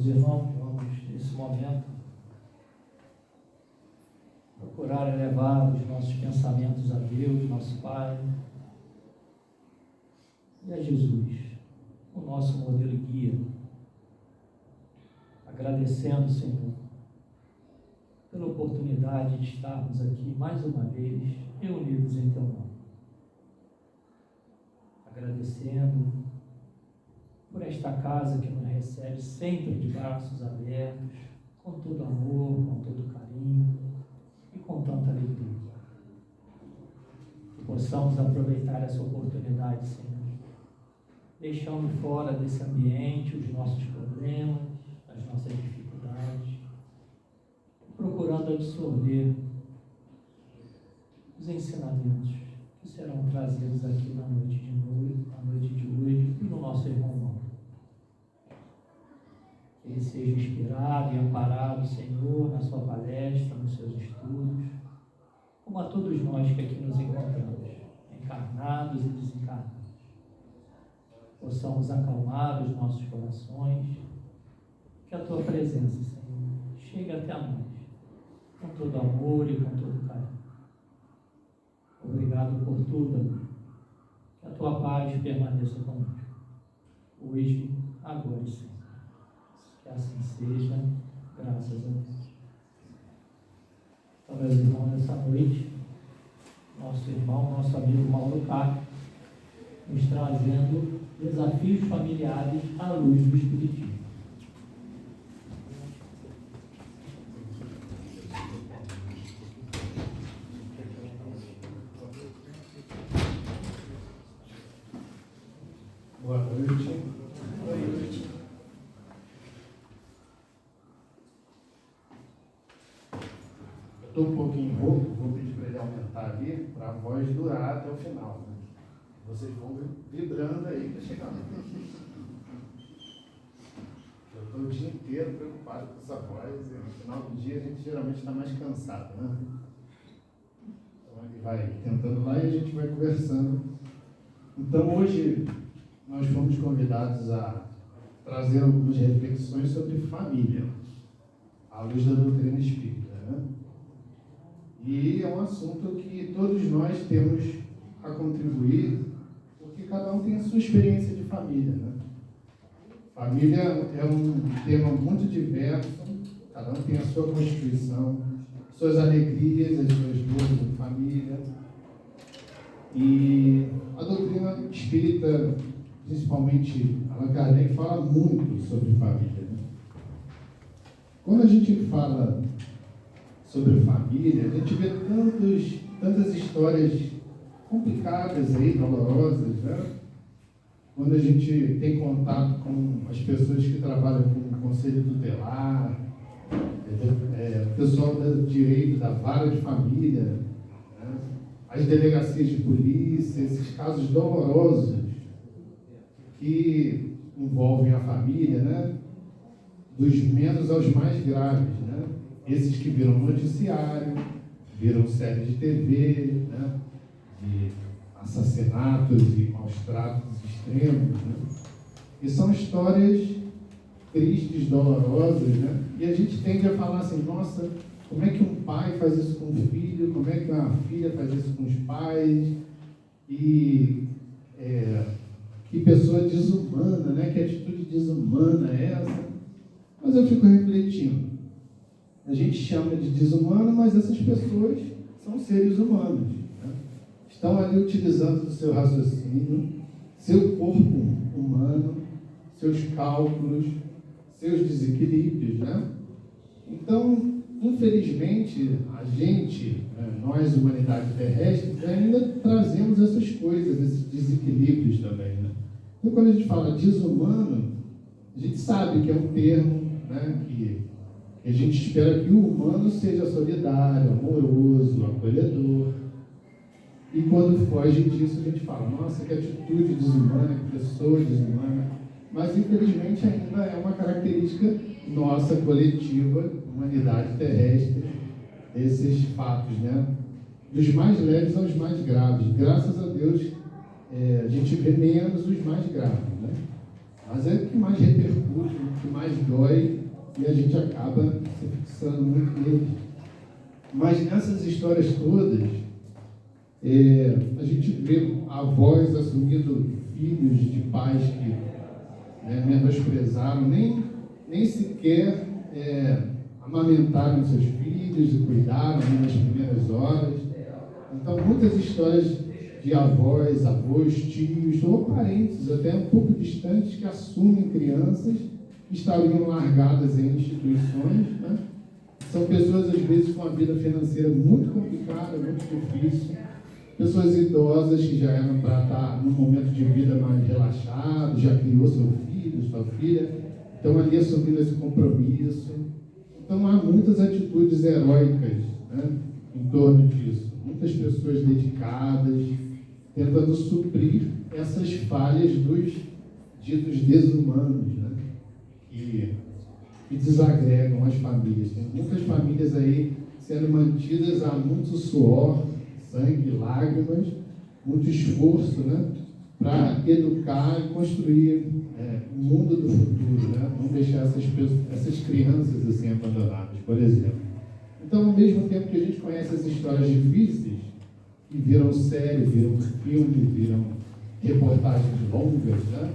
Meus irmãos, vamos nesse momento procurar elevar os nossos pensamentos a Deus, nosso Pai, e a Jesus, o nosso modelo e guia, agradecendo, Senhor, pela oportunidade de estarmos aqui mais uma vez reunidos em Teu nome. Agradecendo por esta casa que nos recebe sempre de braços abertos, com todo amor, com todo carinho e com tanta alegria. Que possamos aproveitar essa oportunidade, Senhor, deixando fora desse ambiente os nossos problemas, as nossas dificuldades, procurando absorver os ensinamentos que serão trazidos aqui na noite de hoje e no nosso irmão Mauro. Que ele seja inspirado e amparado, Senhor, na sua palestra, nos seus estudos, como a todos nós que aqui nos encontramos, encarnados e desencarnados. Possamos acalmar os nossos corações, que a Tua presença, Senhor, chegue até nós, com todo amor e com todo carinho. Obrigado por tudo, amigo. Que a Tua paz permaneça conosco, hoje, agora e sempre. Que assim seja, graças a Deus. Então, meus irmãos, nessa noite, nosso irmão, nosso amigo Mauro Carlos, nos trazendo desafios familiares à luz do Espiritismo. Boa noite. Boa noite. Eu estou um pouquinho rouco, vou pedir para ele aumentar ali, para a voz durar até o final, né? Vocês vão vibrando aí para chegar. Eu estou o dia inteiro preocupado com essa voz, e no final do dia a gente geralmente está mais cansado, né? Então ele vai tentando lá e a gente vai conversando. Então hoje nós fomos convidados a trazer algumas reflexões sobre família, à luz da doutrina espírita, né? E é um assunto que todos nós temos a contribuir, porque cada um tem a sua experiência de família, né? Família é um tema muito diverso, cada um tem a sua constituição, suas alegrias, as suas dores de família. E a doutrina espírita, principalmente Allan Kardec, fala muito sobre família, né? Quando a gente fala sobre família, a gente vê tantas histórias complicadas aí, dolorosas, né? Quando a gente tem contato com as pessoas que trabalham com o conselho tutelar, o pessoal do direito da vara de família, né? As delegacias de polícia, esses casos dolorosos que envolvem a família, né? Dos menos aos mais graves, né? Esses que viram noticiário, viram série de TV, né? De assassinatos e maus-tratos extremos, né? E são histórias tristes, dolorosas, né? E a gente tende a falar assim, nossa, como é que um pai faz isso com o filho? Como é que uma filha faz isso com os pais? E que pessoa desumana, né? Que atitude desumana é essa? Mas eu fico refletindo. A gente chama de desumano, mas essas pessoas são seres humanos, né? Estão ali utilizando o seu raciocínio, seu corpo humano, seus cálculos, seus desequilíbrios, né? Então, infelizmente, a gente, nós, humanidade terrestre, ainda trazemos essas coisas, esses desequilíbrios também, né? Então, quando a gente fala desumano, a gente sabe que é um termo, né, que a gente espera que o humano seja solidário, amoroso, acolhedor. E quando foge disso, a gente fala, nossa, que atitude desumana, que pessoa desumana. Mas, infelizmente, ainda é uma característica nossa, coletiva, humanidade terrestre, esses fatos, né? Dos mais leves aos mais graves. Graças a Deus, a gente vê menos os mais graves, né? Mas é o que mais repercute, o que mais dói, e a gente acaba se fixando muito neles. Mas nessas histórias todas, a gente vê avós assumindo filhos de pais que menosprezaram, nem sequer amamentaram seus filhos e cuidaram nas primeiras horas. Então, muitas histórias de avós, tios ou parentes, até um pouco distantes, que assumem crianças que estariam largadas em instituições, né? São pessoas, às vezes, com a vida financeira muito complicada, muito difícil. Pessoas idosas que já eram para estar num momento de vida mais relaxado, já criou seu filho, sua filha, estão ali assumindo esse compromisso. Então, há muitas atitudes heróicas, né, em torno disso. Muitas pessoas dedicadas, tentando suprir essas falhas dos ditos desumanos, né, que desagregam as famílias. Tem muitas famílias aí sendo mantidas a muito suor, sangue, lágrimas, muito esforço, né, para educar e construir o mundo do futuro, né, não deixar essas crianças assim abandonadas, por exemplo. Então, ao mesmo tempo que a gente conhece as histórias difíceis, que viram série, viram filme, viram reportagens longas, né,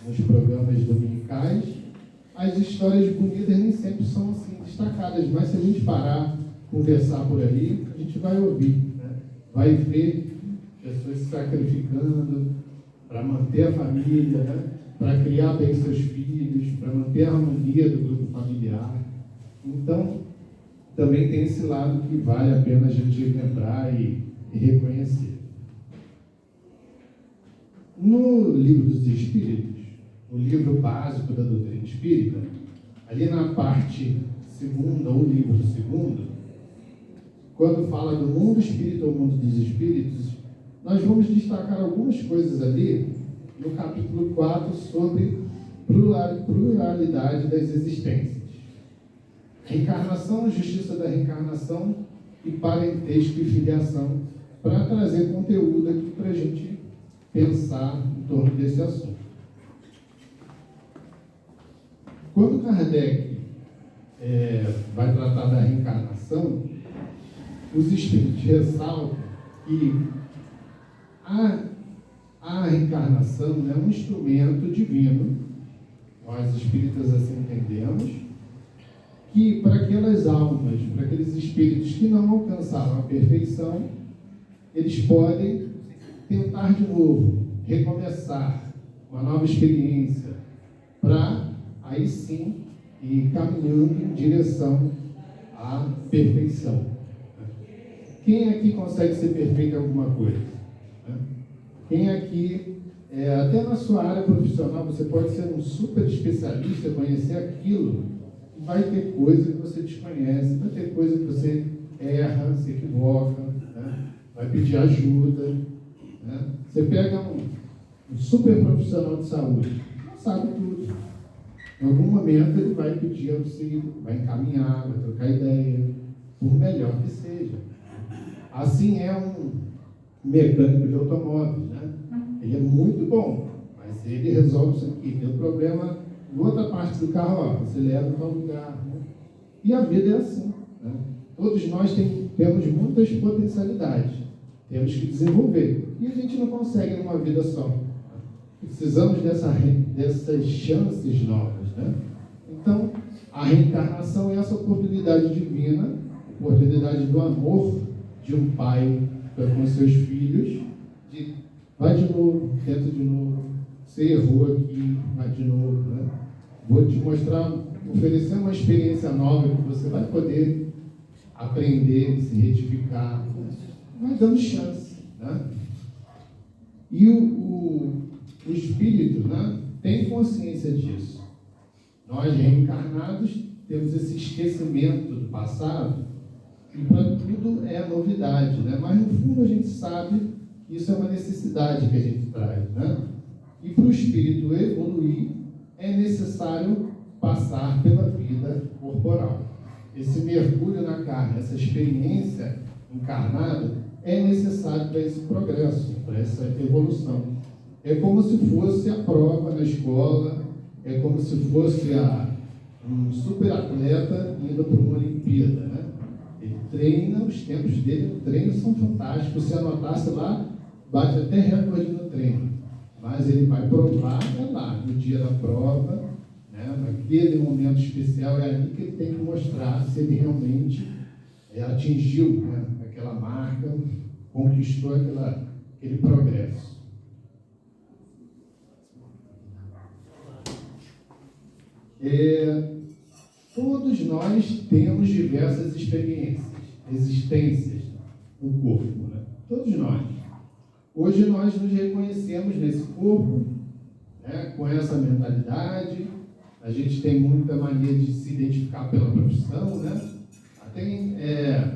nos programas dominicais, as histórias bonitas nem sempre são assim destacadas, mas se a gente parar, conversar por aí, a gente vai ouvir, né? Vai ver pessoas se sacrificando para manter a família, né? Para criar bem seus filhos, para manter a harmonia do grupo familiar. Então, também tem esse lado que vale a pena a gente lembrar e reconhecer. No Livro dos Espíritos, o livro básico da doutrina espírita, ali na parte segunda, ou livro segundo, quando fala do mundo espírita ou mundo dos espíritos, nós vamos destacar algumas coisas ali no capítulo 4 sobre pluralidade das existências. Reencarnação, justiça da reencarnação e parentesco e filiação, para trazer conteúdo aqui para a gente pensar em torno desse assunto. Quando Kardec vai tratar da reencarnação, os espíritos ressaltam que a reencarnação é um instrumento divino, nós espíritas assim entendemos, que para aquelas almas, para aqueles espíritos que não alcançaram a perfeição, eles podem tentar de novo, recomeçar uma nova experiência, para aí sim ir caminhando em direção à perfeição. Quem aqui consegue ser perfeito em alguma coisa? Quem aqui, até na sua área profissional, você pode ser um super especialista, conhecer aquilo, e vai ter coisa que você desconhece, vai ter coisa que você erra, se equivoca, né? Vai pedir ajuda. Né? Você pega um super profissional de saúde, não sabe tudo. Em algum momento ele vai pedir auxílio, vai encaminhar, vai trocar ideia, por melhor que seja. Assim é um mecânico de automóveis, né? Ele é muito bom, mas ele resolve isso aqui. Tem um problema em outra parte do carro, ó, você leva para o lugar. Né? E a vida é assim. Né? Todos nós temos muitas potencialidades, temos que desenvolver. E a gente não consegue numa vida só. Precisamos dessas chances novas. Né? Então, a reencarnação é essa oportunidade divina, oportunidade do amor de um pai com seus filhos, de vai de novo, tenta de novo, você errou aqui, vai de novo. Né? Vou te mostrar, oferecer uma experiência nova que você vai poder aprender, se retificar, né? Vai dando chance. Né? E o espírito, né, tem consciência disso. Nós, reencarnados, temos esse esquecimento do passado, e para tudo é novidade, né? Mas no fundo a gente sabe que isso é uma necessidade que a gente traz. Né? E para o espírito evoluir, é necessário passar pela vida corporal. Esse mergulho na carne, essa experiência encarnada, é necessário para esse progresso, para essa evolução. É como se fosse a prova na escola, é como se fosse um super atleta indo para uma Olimpíada, né? Ele treina, os tempos dele no treino são fantásticos. Se anotasse lá, bate até recorde no treino. Mas ele vai provar lá, no dia da prova, né? Naquele momento especial, é ali que ele tem que mostrar se ele realmente atingiu, né, aquela marca, conquistou aquele progresso. Todos nós temos diversas existências no corpo, né? Todos nós. Hoje nós nos reconhecemos nesse corpo, né, com essa mentalidade. A gente tem muita mania de se identificar pela profissão, né? Tem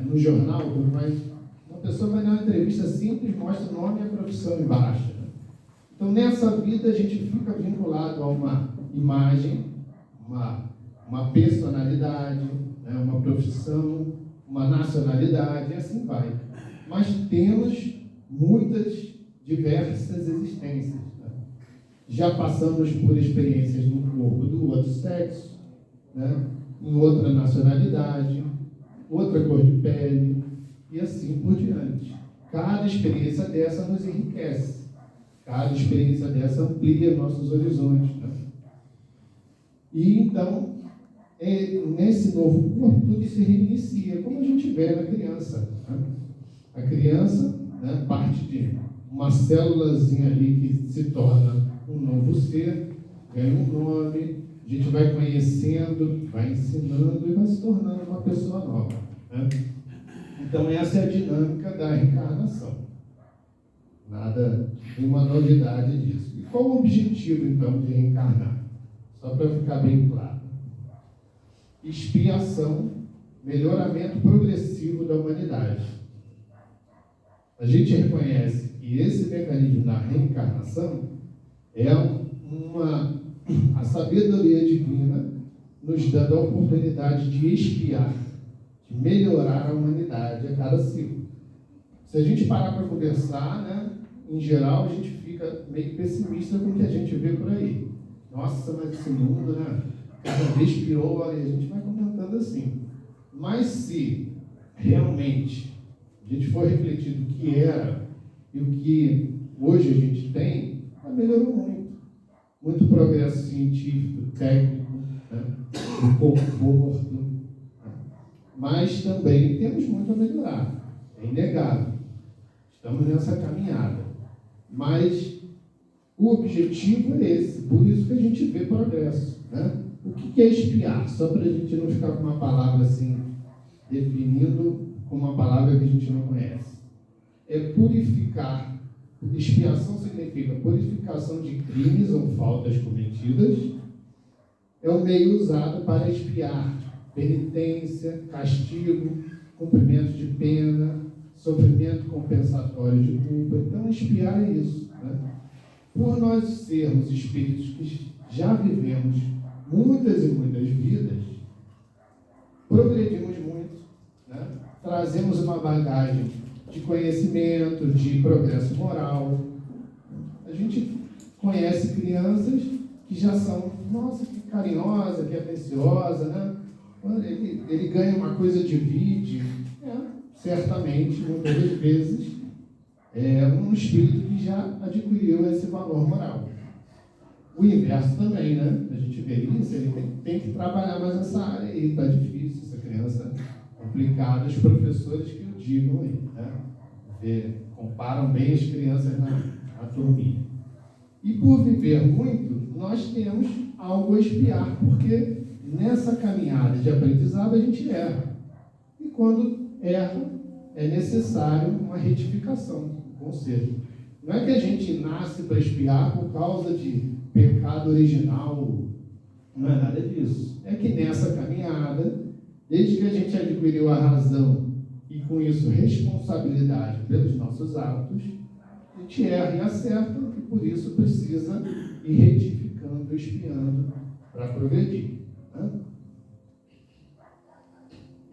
no jornal, uma pessoa vai dar uma entrevista simples, mostra o nome e a profissão embaixo, né? Então, nessa vida, a gente fica vinculado a uma imagem, uma personalidade, né, uma profissão, uma nacionalidade, e assim vai. Mas temos muitas diversas existências, né? Já passamos por experiências no corpo do outro sexo, né, em outra nacionalidade, outra cor de pele, e assim por diante. Cada experiência dessa nos enriquece. Cada experiência dessa amplia nossos horizontes, né? E então, nesse novo corpo, tudo se reinicia, como a gente vê na criança, né? A criança, né, parte de uma célulazinha ali que se torna um novo ser, ganha um nome, a gente vai conhecendo, vai ensinando e vai se tornando uma pessoa nova, né? Então, essa é a dinâmica da reencarnação. Nenhuma novidade disso. E qual o objetivo, então, de reencarnar? Só para ficar bem claro. Expiação, melhoramento progressivo da humanidade. A gente reconhece que esse mecanismo da reencarnação é a sabedoria divina nos dando a oportunidade de expiar, de melhorar a humanidade a cada ciclo. Se a gente parar para conversar, né, em geral, a gente fica meio pessimista com o que a gente vê por aí. Nossa, mas esse mundo, né, cada vez pior, e a gente vai comentando assim. Mas se realmente a gente for refletir do que era e o que hoje a gente tem, melhorou muito. Muito progresso científico, técnico, né, o conforto, né? Mas também temos muito a melhorar, é inegável. Estamos nessa caminhada. Mas o objetivo é esse, por isso que a gente vê progresso, né? O que é expiar? Só para a gente não ficar com uma palavra assim, definindo com uma palavra que a gente não conhece. É purificar. Expiação significa purificação de crimes ou faltas cometidas. É o meio usado para expiar penitência, castigo, cumprimento de pena, sofrimento compensatório de culpa. Então, expiar é isso, né? Por nós sermos espíritos que já vivemos muitas e muitas vidas, progredimos muito, né? Trazemos uma bagagem de conhecimento, de progresso moral. A gente conhece crianças que já são, nossa, que carinhosa, que atenciosa, né? Ele ganha uma coisa de vídeo, certamente, muitas das vezes, é um espírito que já adquiriu esse valor moral. O inverso também, né? A gente vê isso, ele tem que trabalhar mais essa área aí, está difícil, essa criança complicada, os professores que o digam aí, né? Comparam bem as crianças na turminha. E por viver muito, nós temos algo a expiar, porque nessa caminhada de aprendizado a gente erra. E quando erra, é necessário uma retificação, um conserto. Não é que a gente nasce para expiar por causa de pecado original, não é nada disso. É que nessa caminhada, desde que a gente adquiriu a razão e com isso responsabilidade pelos nossos atos, a gente erra e acerta, e por isso precisa ir retificando, expiando para progredir, né?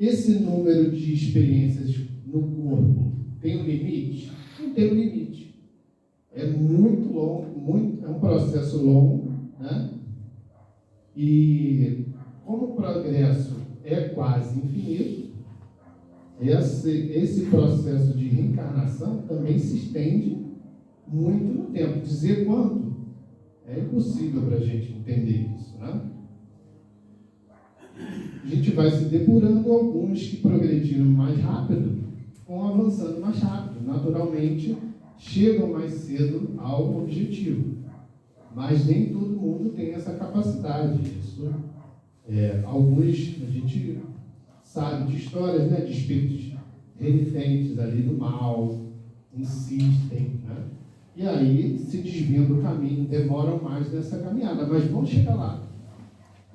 Esse número de experiências no corpo tem um limite? Não tem um limite. É muito longo, é um processo longo, né? E como o progresso é quase infinito, esse processo de reencarnação também se estende muito no tempo. Dizer quanto é impossível para a gente entender isso, né? A gente vai se depurando, alguns que progrediram mais rápido vão avançando mais rápido, naturalmente chegam mais cedo ao objetivo. Mas nem todo mundo tem essa capacidade. Isso, alguns, a gente sabe de histórias, né, de espíritos renitentes ali do mal, insistem, né? E aí se desviam do caminho, demoram mais nessa caminhada, mas vão chegar lá.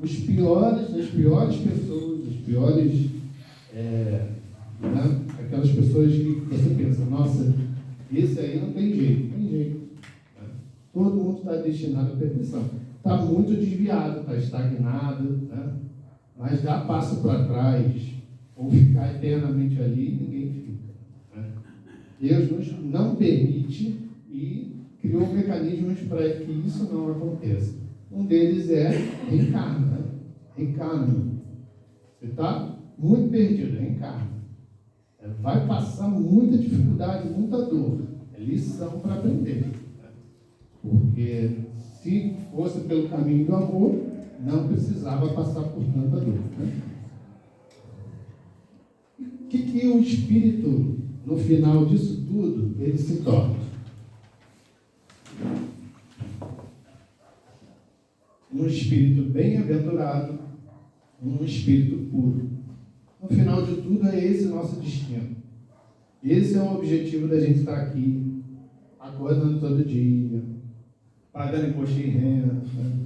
As piores pessoas, os piores, né, aquelas pessoas que você pensa, nossa, esse aí não tem jeito, né? Todo mundo está destinado à perfeição. Está muito desviado, está estagnado, né? Mas dá passo para trás, ou ficar eternamente ali, ninguém fica, né? Deus nos não permite e criou mecanismos para que isso não aconteça. Um deles é reencarna, né? Reencarna. Você está muito perdido, reencarna. Vai passar muita dificuldade, muita dor. É lição para aprender. Né? Porque se fosse pelo caminho do amor, não precisava passar por tanta dor. Né? O que o espírito, no final disso tudo, ele se torna? Um espírito bem-aventurado, um espírito puro. No final de tudo, é esse nosso destino. Esse é o objetivo da gente estar aqui, acordando todo dia, pagando imposto de renda, né?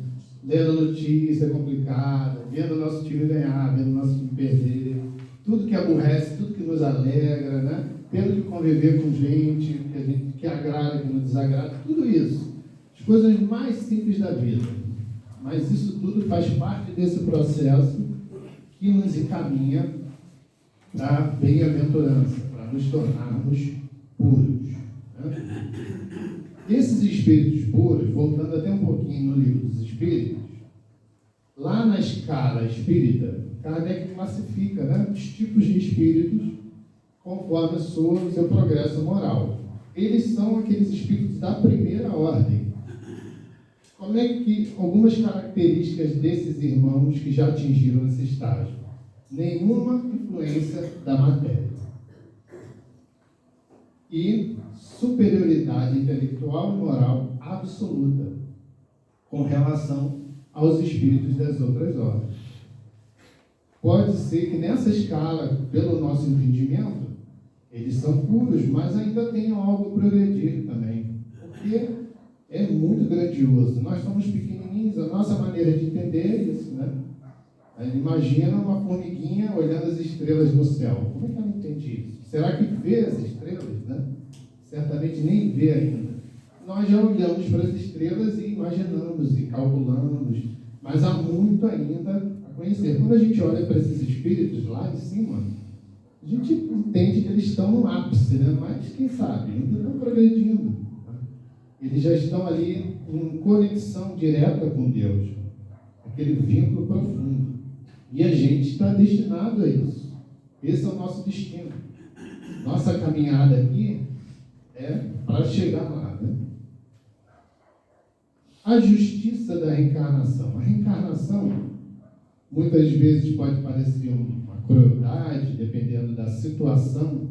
Lendo notícia complicada, vendo o nosso time ganhar, vendo o nosso time perder, tudo que aborrece, tudo que nos alegra, né? Tendo que conviver com gente que agrada, que nos desagrada, tudo isso. As coisas mais simples da vida. Mas isso tudo faz parte desse processo que nos encaminha para a bem-aventurança, para nos tornarmos puros. Né? Esses espíritos puros, voltando até um pouquinho no livro dos Espíritos, lá na escala espírita, Kardec classifica, né, os tipos de espíritos conforme o seu progresso moral. Eles são aqueles espíritos da primeira ordem. Como é que algumas características desses irmãos que já atingiram esse estágio? Nenhuma influência da matéria. E superioridade intelectual e moral absoluta com relação aos espíritos das outras ordens. Pode ser que nessa escala, pelo nosso entendimento, eles são puros, mas ainda tenham algo a progredir também. Porque é muito grandioso. Nós somos pequenininhos, a nossa maneira de entender é isso, né? Imagina uma formiguinha olhando as estrelas no céu. Como é que ela entende isso? Será que vê as estrelas, né? Certamente nem vê ainda. Nós já olhamos para as estrelas e imaginamos e calculamos, mas há muito ainda a conhecer. Quando a gente olha para esses espíritos lá em cima, a gente entende que eles estão no ápice, né? Mas quem sabe, ainda estão progredindo. Eles já estão ali em conexão direta com Deus, aquele vínculo profundo. E a gente está destinado a isso. Esse é o nosso destino. Nossa caminhada aqui é para chegar lá, né? A justiça da reencarnação. A reencarnação, muitas vezes, pode parecer uma crueldade, dependendo da situação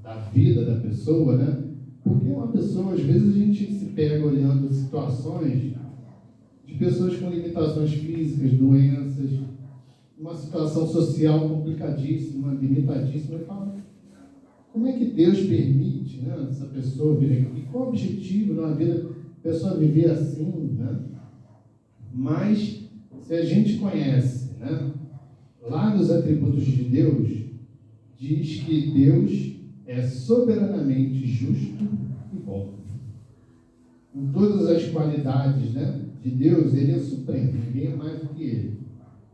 da vida da pessoa, né? Porque uma pessoa, às vezes, a gente se pega olhando situações de pessoas com limitações físicas, doenças, uma situação social complicadíssima, limitadíssima, e fala, como é que Deus permite, né, essa pessoa vir aqui? Qual o objetivo na vida da pessoa viver assim, né? Mas, se a gente conhece, né, lá nos atributos de Deus, diz que Deus é soberanamente justo e bom. Em todas as qualidades, né, de Deus, ele é supremo, ninguém é mais do que ele.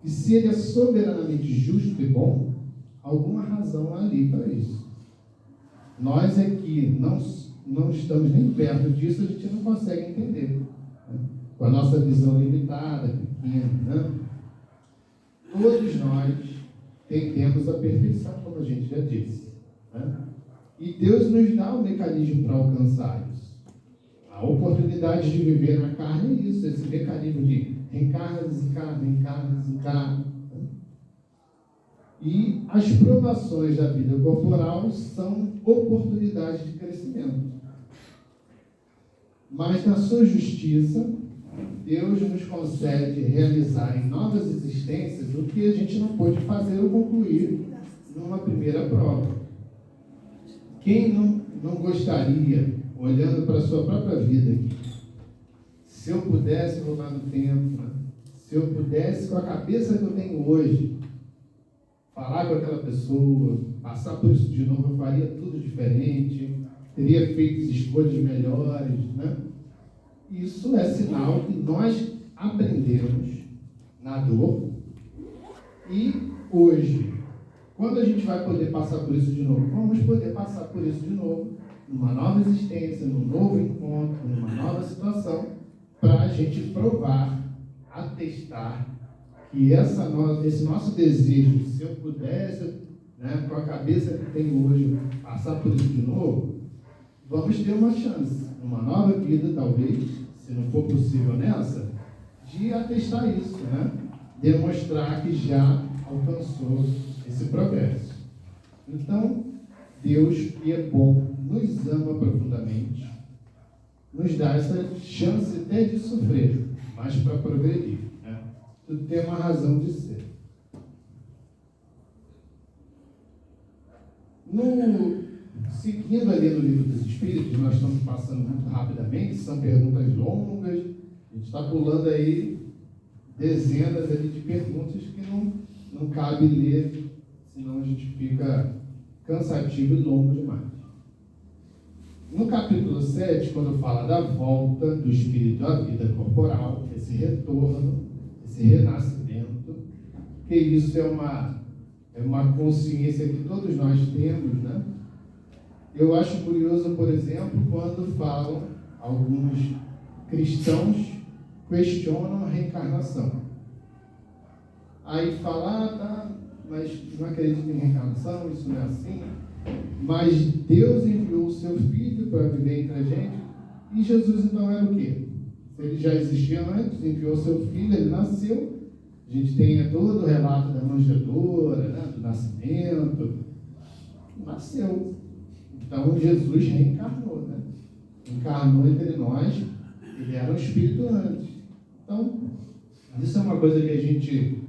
E se ele é soberanamente justo e bom, alguma razão há ali para isso. Nós aqui não estamos nem perto disso, a gente não consegue entender. Né? Com a nossa visão limitada, todos nós tendemos à perfeição, como a gente já disse, né? E Deus nos dá um mecanismo para alcançar isso. A oportunidade de viver na carne é isso, esse mecanismo de reencarna, desencarna, reencarna, desencarna. E as provações da vida corporal são oportunidades de crescimento. Mas na sua justiça, Deus nos concede realizar em novas existências o que a gente não pôde fazer ou concluir numa primeira prova. Quem não gostaria, olhando para a sua própria vida aqui, se eu pudesse voltar no tempo, né? Se eu pudesse, com a cabeça que eu tenho hoje, falar com aquela pessoa, passar por isso de novo, eu faria tudo diferente, teria feito escolhas melhores, né? Isso é sinal que nós aprendemos na dor e hoje, quando a gente vai poder passar por isso de novo? Vamos poder passar por isso de novo, numa nova existência, num novo encontro, numa nova situação, para a gente provar, atestar que esse nosso desejo, se eu pudesse, né, com a cabeça que tenho hoje, passar por isso de novo, vamos ter uma chance, uma nova vida, talvez, se não for possível nessa, de atestar isso, né? Demonstrar que já alcançou esse progresso. Então, Deus, que é bom, nos ama profundamente, nos dá essa chance até de sofrer, mas para progredir, né? Tudo tem uma razão de ser. Seguindo ali no Livro dos Espíritos, nós estamos passando muito rapidamente, são perguntas longas, a gente está pulando aí dezenas ali de perguntas que não cabe ler, senão a gente fica cansativo e longo demais. No capítulo 7, quando fala da volta do espírito à vida corporal, esse retorno, esse renascimento, que isso é uma consciência que todos nós temos, né? Eu acho curioso, por exemplo, quando falam, alguns cristãos questionam a reencarnação. Aí fala, tá, mas não acredito em reencarnação, isso não é assim. Mas Deus enviou o seu Filho para viver entre a gente, e Jesus então era o quê? Se ele já existia antes, enviou o seu Filho, ele nasceu. A gente tem todo o relato da manjedoura, né, do nascimento. Nasceu. Então Jesus reencarnou, né? Encarnou entre nós, ele era um espírito antes. Então, isso é uma coisa que a gente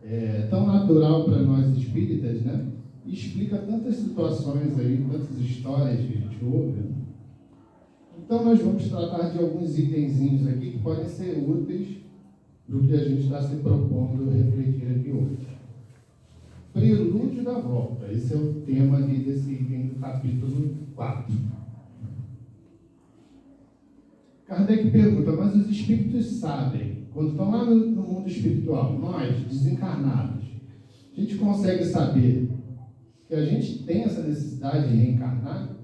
é tão natural para nós espíritas, né? E explica tantas situações aí, tantas histórias que a gente ouve. Né? Então nós vamos tratar de alguns itenzinhos aqui que podem ser úteis do que a gente está se propondo refletir aqui hoje. Prelúdio da volta. Esse é o tema ali desse item do capítulo 4. Kardec pergunta, mas os espíritos sabem, quando estão lá no mundo espiritual, nós, desencarnados, a gente consegue saber que a gente tem essa necessidade de reencarnar?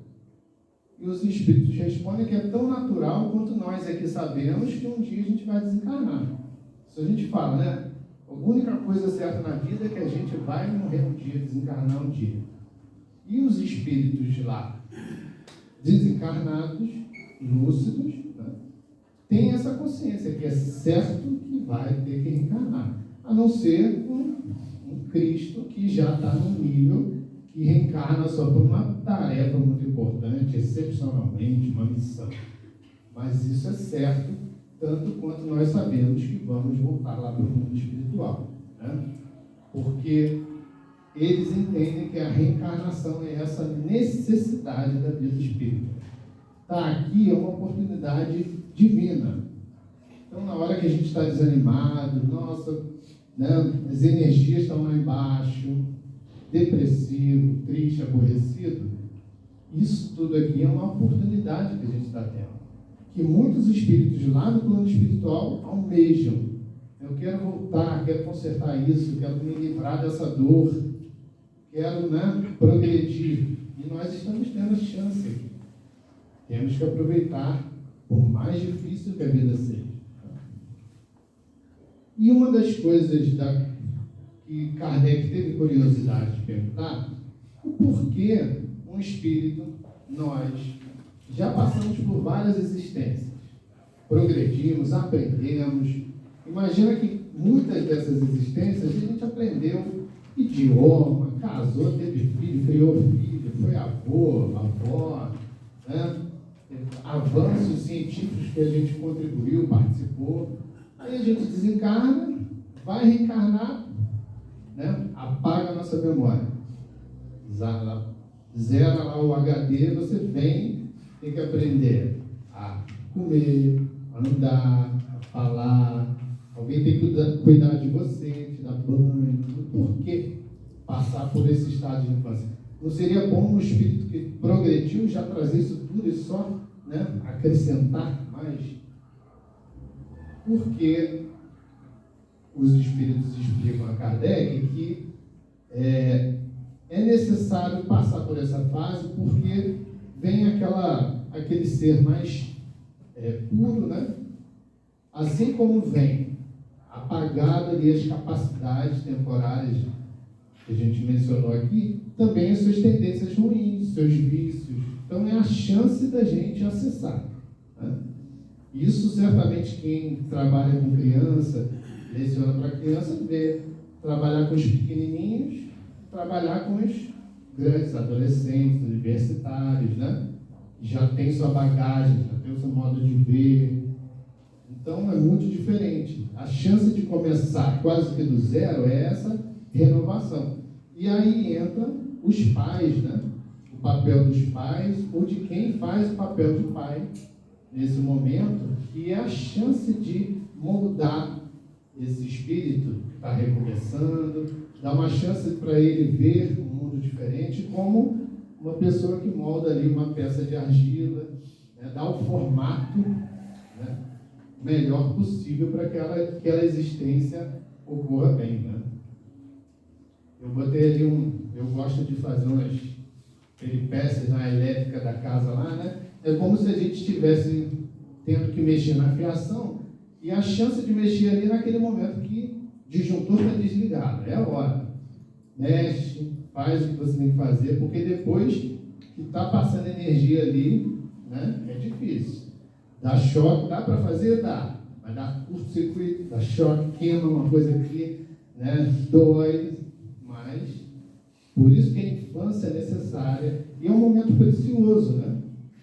E os espíritos respondem que é tão natural quanto nós aqui sabemos que um dia a gente vai desencarnar. Isso a gente fala, né? A única coisa certa na vida é que a gente vai morrer um dia, desencarnar um dia. E os espíritos lá, desencarnados, lúcidos, né, têm essa consciência que é certo que vai ter que reencarnar. A não ser um Cristo que já está no nível que reencarna só por uma tarefa muito importante, excepcionalmente, uma missão. Mas isso é certo, tanto quanto nós sabemos que vamos voltar lá para o mundo espiritual, né? Porque eles entendem que a reencarnação é essa necessidade da vida espírita. Tá, aqui é uma oportunidade divina. Então, na hora que a gente está desanimado, nossa, né, as energias estão lá embaixo, depressivo, triste, aborrecido, isso tudo aqui é uma oportunidade que a gente está tendo. Que muitos espíritos lá no plano espiritual almejam. Eu quero voltar, quero consertar isso, quero me livrar dessa dor, quero, né, progredir. E nós estamos tendo a chance aqui. Temos que aproveitar, por mais difícil que a vida seja. E uma das coisas que Kardec teve curiosidade de perguntar o porquê um espírito, nós já passamos por várias existências, progredimos, aprendemos. Imagina que muitas dessas existências a gente aprendeu idioma, casou, teve filho, criou filho, foi avô, avó, né? Avanços científicos que a gente contribuiu, participou. Aí a gente desencarna, vai reencarnar, né? Apaga a nossa memória. Zera lá o HD, você vem, tem que aprender a comer, a andar, a falar. Alguém tem que cuidar de você, te dar banho. Por que passar por esse estado de infância? Não seria bom um espírito que progrediu já trazer isso tudo e só, né, acrescentar mais? Porque os espíritos explicam a Kardec que é necessário passar por essa fase, porque vem aquele ser mais puro, né? Assim como vem apagado ali as capacidades temporárias que a gente mencionou aqui, também as suas tendências ruins, seus vícios. Então é a chance da gente acessar, né? Isso certamente quem trabalha com criança, leciona para criança, vê. Trabalhar com os pequenininhos, trabalhar com os grandes, adolescentes, universitários, né? Já tem sua bagagem, já tem o seu modo de ver. Então é muito diferente. A chance de começar quase que do zero é essa renovação. E aí entra os pais, né? O papel dos pais, ou de quem faz o papel de pai nesse momento, que é a chance de moldar esse espírito que está recomeçando, dar uma chance para ele ver um mundo diferente, como uma pessoa que molda ali uma peça de argila, né? Dá o formato, né, melhor possível para que aquela existência ocorra bem, né? Eu botei ali eu gosto de fazer umas peripécias na elétrica da casa lá, né? É como se a gente estivesse tendo que mexer na fiação e a chance de mexer ali naquele momento que o disjuntor está desligado, é a hora. Mexe, faz o que você tem que fazer, porque depois que está passando energia ali, né, é difícil. Dá choque, dá para fazer? Dá. Mas dá curto-circuito, dá choque, queima uma coisa aqui, né, dói. Mas, por isso que a infância é necessária e é um momento precioso, né?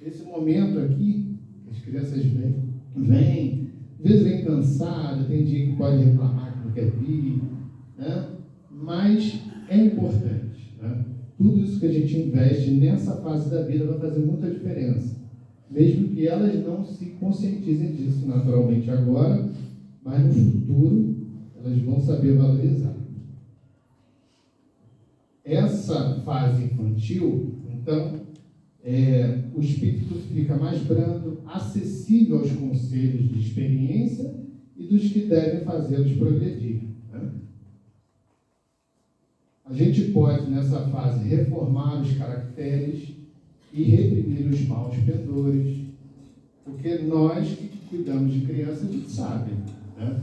Esse momento aqui, as crianças vêm, às vezes vêm cansadas, tem dia que pode reclamar que não quer vir, né? Mas é importante, né? Tudo isso que a gente investe nessa fase da vida vai fazer muita diferença, mesmo que elas não se conscientizem disso naturalmente agora, mas no futuro elas vão saber valorizar. Essa fase infantil, então, o espírito fica mais brando, acessível aos conselhos de experiência e dos que devem fazê-los progredir, né? A gente pode, nessa fase, reformar os caracteres e reprimir os maus pendores, porque nós que cuidamos de criança, a gente sabe, né?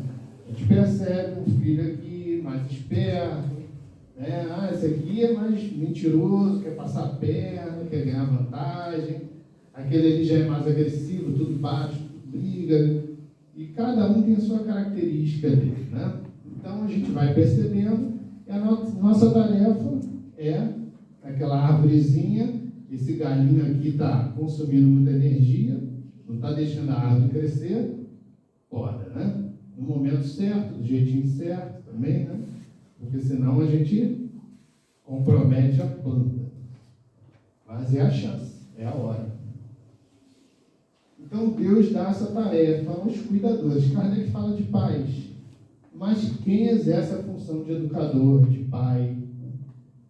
A gente percebe um filho aqui mais esperto, né? Esse aqui é mais mentiroso, quer passar a perna, quer ganhar vantagem. Aquele ali já é mais agressivo, tudo baixo, tudo briga. E cada um tem a sua característica ali, né? Então a gente vai percebendo, e a nossa tarefa é aquela árvorezinha, esse galinho aqui está consumindo muita energia, não está deixando a árvore crescer, poda, né? No momento certo, do jeitinho certo também, né? Porque senão a gente compromete a planta. Mas é a chance, é a hora. Então Deus dá essa tarefa aos cuidadores. Kardec fala de pais, mas quem exerce a função de educador, de pai?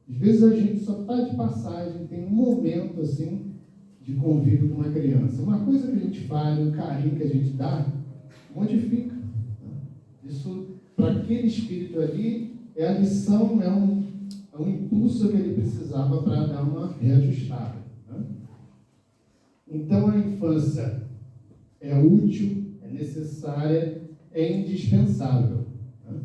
Às vezes a gente só está de passagem, tem um momento assim de convívio com uma criança. Uma coisa que a gente faz, um carinho que a gente dá, modifica. Isso, para aquele espírito ali, é a lição, é um impulso que ele precisava para dar uma reajustada, né? Então a infância é útil, é necessária, é indispensável, né?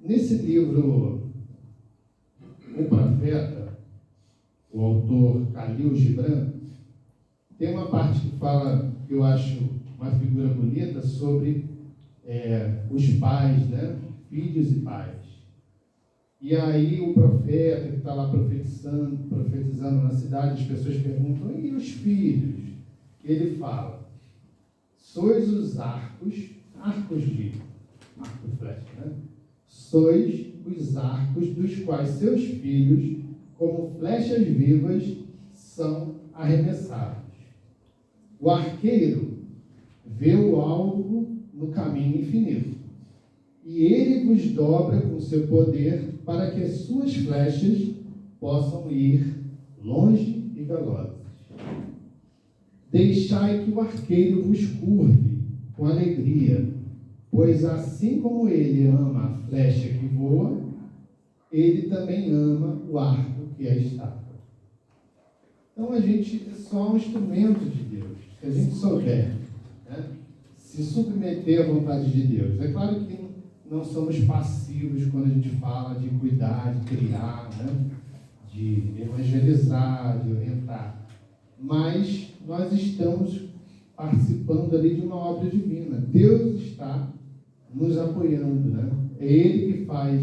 Nesse livro, O Profeta, o autor Khalil Gibran, tem uma parte que fala, que eu acho uma figura bonita, sobre os pais, né? Filhos e pais. E aí o profeta que está lá profetizando na cidade, as pessoas perguntam, e os filhos? Ele fala, sois os arcos de arco e flecha, né? Sois os arcos dos quais seus filhos, como flechas vivas, são arremessados. O arqueiro vê o alvo no caminho infinito, e ele vos dobra com seu poder para que as suas flechas possam ir longe e velozes. Deixai que o arqueiro vos curve com alegria, pois assim como ele ama a flecha que voa, ele também ama o arco que é estátua. Então a gente é só um instrumento de Deus, se a gente souber, né, se submeter à vontade de Deus. É claro que não somos passivos quando a gente fala de cuidar, de criar, né, de evangelizar, de orientar, mas nós estamos participando ali de uma obra divina. Deus está nos apoiando, né? É Ele que faz,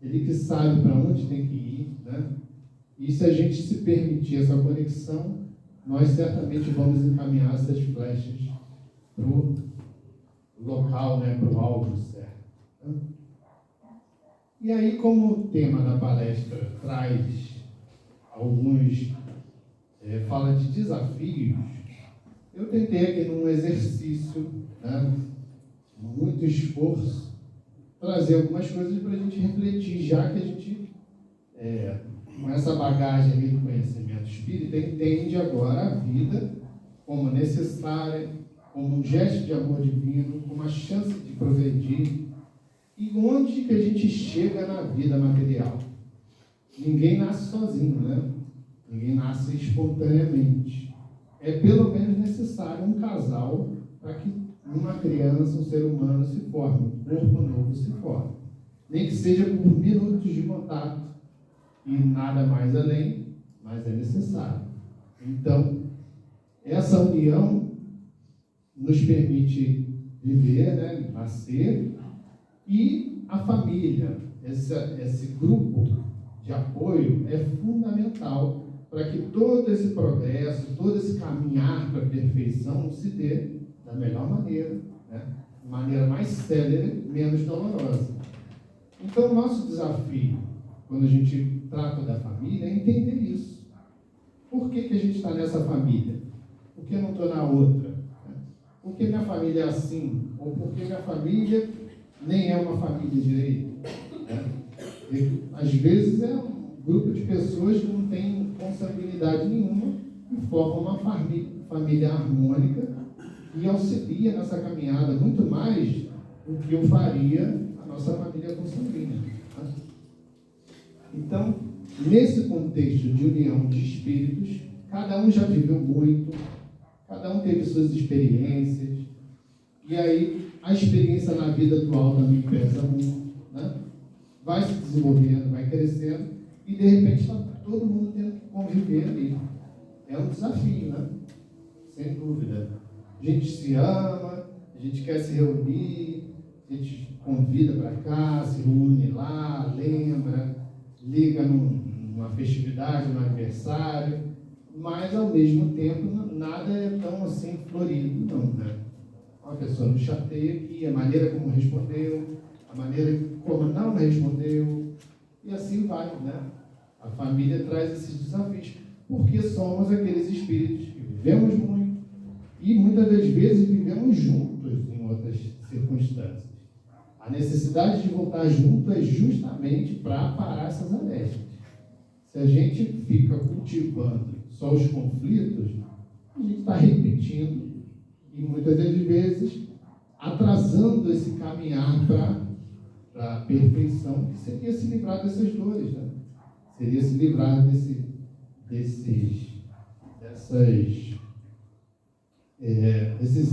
Ele que sabe para onde tem que ir, né? E se a gente se permitir essa conexão, nós certamente vamos encaminhar essas flechas para o local, né? Para o alvo certo. Né? E aí, como o tema da palestra traz alguns, fala de desafios, eu tentei aqui num exercício, né? Muito esforço, trazer algumas coisas para a gente refletir, já que a gente, com essa bagagem ali do conhecimento espírita, entende agora a vida como necessária, como um gesto de amor divino, como uma chance de progredir, e onde que a gente chega na vida material. Ninguém nasce sozinho, né? Ninguém nasce espontaneamente. É pelo menos necessário um casal para que uma criança, um ser humano se forme, um corpo novo se forme. Nem que seja por minutos de contato e nada mais além, mas é necessário. Então, essa união nos permite viver, né, nascer, e a família, esse grupo de apoio é fundamental para que todo esse progresso, todo esse caminhar para a perfeição se dê da melhor maneira, né? De maneira mais célere, menos dolorosa. Então, o nosso desafio, quando a gente trata da família, é entender isso. Por que a gente está nessa família? Por que eu não estou na outra? Por que minha família é assim? Ou por que minha família nem é uma família direito? E, às vezes é um grupo de pessoas que não tem consanguinidade nenhuma e formam uma família harmônica e auxilia nessa caminhada muito mais do que eu faria a nossa família consanguínea. Então, nesse contexto de união de espíritos, cada um já viveu muito, cada um teve suas experiências, e aí a experiência na vida atual também pesa muito, né? Vai se desenvolvendo, vai crescendo, e de repente está todo mundo tendo que conviver ali. É um desafio, né? Sem dúvida. A gente se ama, a gente quer se reunir, a gente convida para cá, se reúne lá, lembra, liga numa festividade, num aniversário, mas ao mesmo tempo nada é tão assim florido, não, né? Uma pessoa nos chateia aqui, a maneira como respondeu, a maneira como não respondeu, e assim vai, né? A família traz esses desafios, porque somos aqueles espíritos que vivemos muito e muitas das vezes vivemos juntos em outras circunstâncias. A necessidade de voltar junto é justamente para parar essas arestas. Se a gente fica cultivando só os conflitos, a gente está repetindo e muitas das vezes atrasando esse caminhar para a perfeição, que seria se livrar dessas dores, né? Seria se livrar desses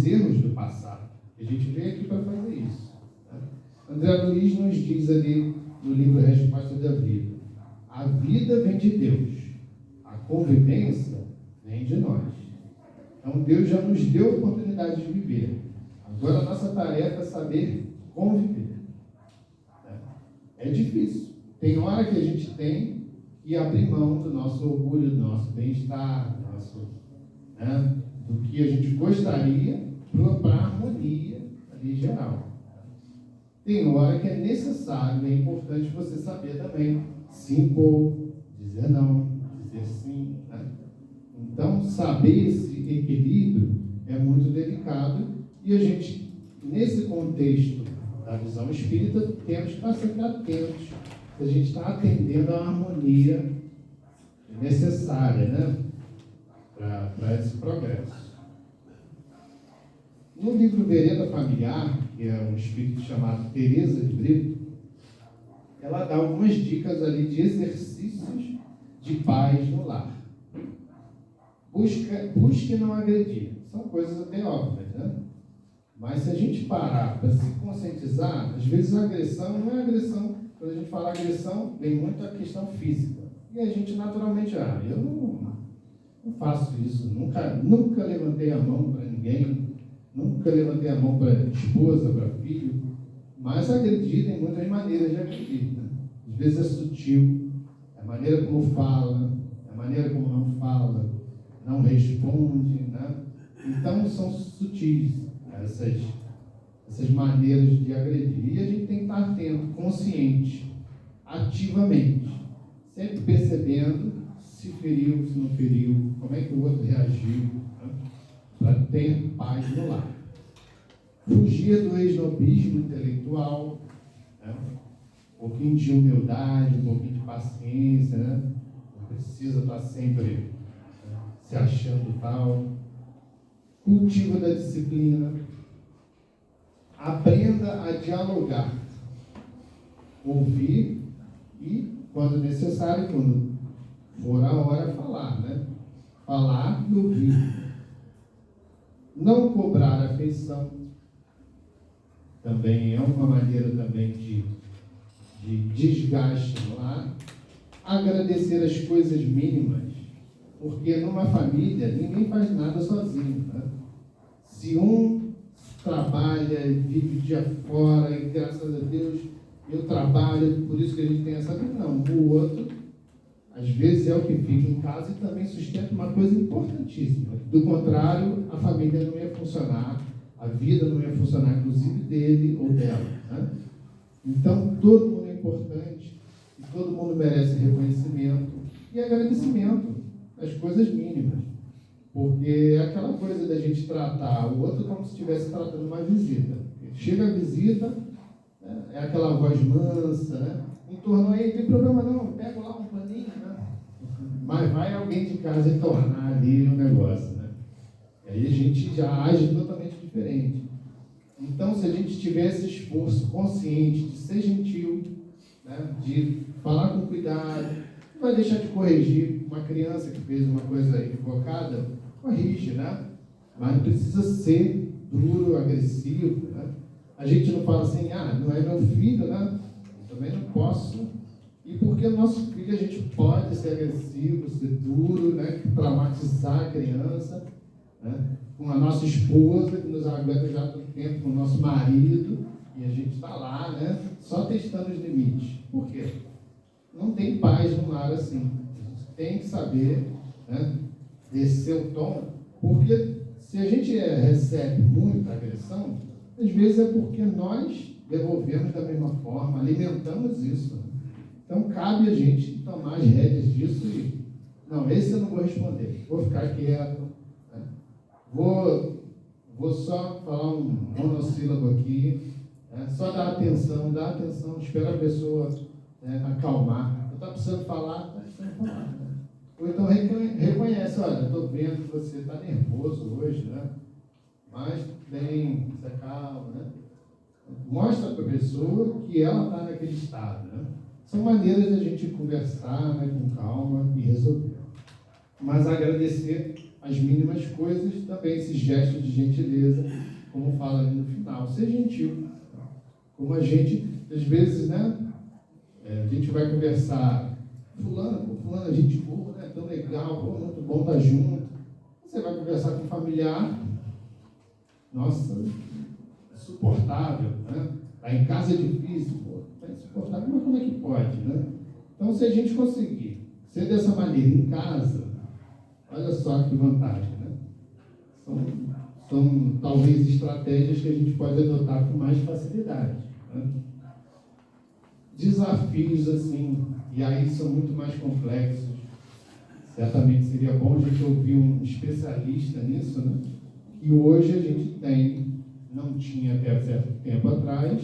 erros do passado. A gente veio aqui para fazer isso, né? André Luiz nos diz ali no livro Resposta da Vida. A vida vem de Deus, a convivência vem de nós. Então Deus já nos deu a oportunidade de viver. Agora a nossa tarefa é saber conviver. É difícil. Tem hora que a gente tem que abrir mão do nosso orgulho, do nosso bem-estar, do que a gente gostaria para a harmonia ali geral. Tem hora que é necessário, é importante você saber também se impor, dizer não, dizer sim. Então, saber esse equilíbrio é muito delicado e a gente, nesse contexto da visão espírita, temos que estar sempre atentos se a gente está atendendo à harmonia necessária, para esse progresso. No livro Vereda Familiar, que é um espírito chamado Teresa de Brito, ela dá algumas dicas ali de exercícios de paz no lar. Busque não agredir. São coisas até óbvias, Mas se a gente parar para se conscientizar, às vezes a agressão não é agressão. Quando a gente fala agressão, vem muito a questão física. E a gente naturalmente, eu não faço isso. Nunca levantei a mão para ninguém. Nunca levantei a mão para esposa, para filho. Mas agredir tem muitas maneiras de agredir. Às vezes é sutil. É a maneira como fala. É a maneira como não fala. Não responde. Então são sutis essas maneiras de agredir. E a gente tem que estar atento, consciente, ativamente, sempre percebendo se feriu, se não feriu, como é que o outro reagiu, para ter paz no lar. Fugir do esnobismo intelectual, um pouquinho de humildade, um pouquinho de paciência, não precisa estar sempre se achando tal. Cultivo da disciplina. Aprenda a dialogar, ouvir e, quando necessário, quando for a hora, falar, Falar e ouvir. Não cobrar afeição. Também é uma maneira também de desgaste no lar. Agradecer as coisas mínimas, porque numa família ninguém faz nada sozinho, Se um trabalha, vive o dia fora, e graças a Deus eu trabalho, por isso que a gente tem essa vida. Não, o outro, às vezes é o que fica em casa e também sustenta uma coisa importantíssima. Do contrário, a família não ia funcionar, a vida não ia funcionar, inclusive dele ou dela. Então, todo mundo é importante, e todo mundo merece reconhecimento e agradecimento, as coisas mínimas. Porque é aquela coisa da gente tratar o outro como se estivesse tratando uma visita. Chega a visita, é aquela voz mansa, em torno aí, não tem problema não, pega lá um paninho, Mas vai alguém de casa entornar ali o negócio, E aí a gente já age totalmente diferente. Então, se a gente tiver esse esforço consciente de ser gentil, de falar com cuidado, não vai deixar de corrigir uma criança que fez uma coisa equivocada, corrige, Mas não precisa ser duro, agressivo, A gente não fala assim, não é meu filho, Eu também não posso. E porque o nosso filho a gente pode ser agressivo, ser duro, traumatizar a criança, Com a nossa esposa, que nos aguenta já há tanto tempo, com o nosso marido, e a gente está lá, Só testando os limites. Por quê? Não tem paz no lar assim. A gente tem que saber, descer o tom, porque se a gente recebe muita agressão, às vezes é porque nós devolvemos da mesma forma, alimentamos isso. Então cabe a gente tomar as rédeas disso e, não, esse eu não vou responder, vou ficar quieto, vou só falar um monossílabo aqui, só dar atenção, espera a pessoa acalmar. Está precisando falar, Ou então reconhece, olha, estou vendo que você está nervoso hoje, Mas bem, se acalma, Mostra para a pessoa que ela está naquele estado, São maneiras de a gente conversar, com calma e resolver. Mas agradecer as mínimas coisas, também esses gestos de gentileza, como fala ali no final. Ser gentil. Como a gente, às vezes, A gente vai conversar, fulano, a gente boa, né? Tão legal, pô, muito bom estar junto. Você vai conversar com um familiar, nossa, insuportável, né? Tá em casa é difícil, pô, tá insuportável, mas como é que pode, né? Então, se a gente conseguir ser dessa maneira em casa, olha só que vantagem, né? São talvez estratégias que a gente pode adotar com mais facilidade, né? Desafios assim, e aí são muito mais complexos. Certamente seria bom a gente ouvir um especialista nisso, né? E hoje a gente tem, não tinha até certo tempo atrás,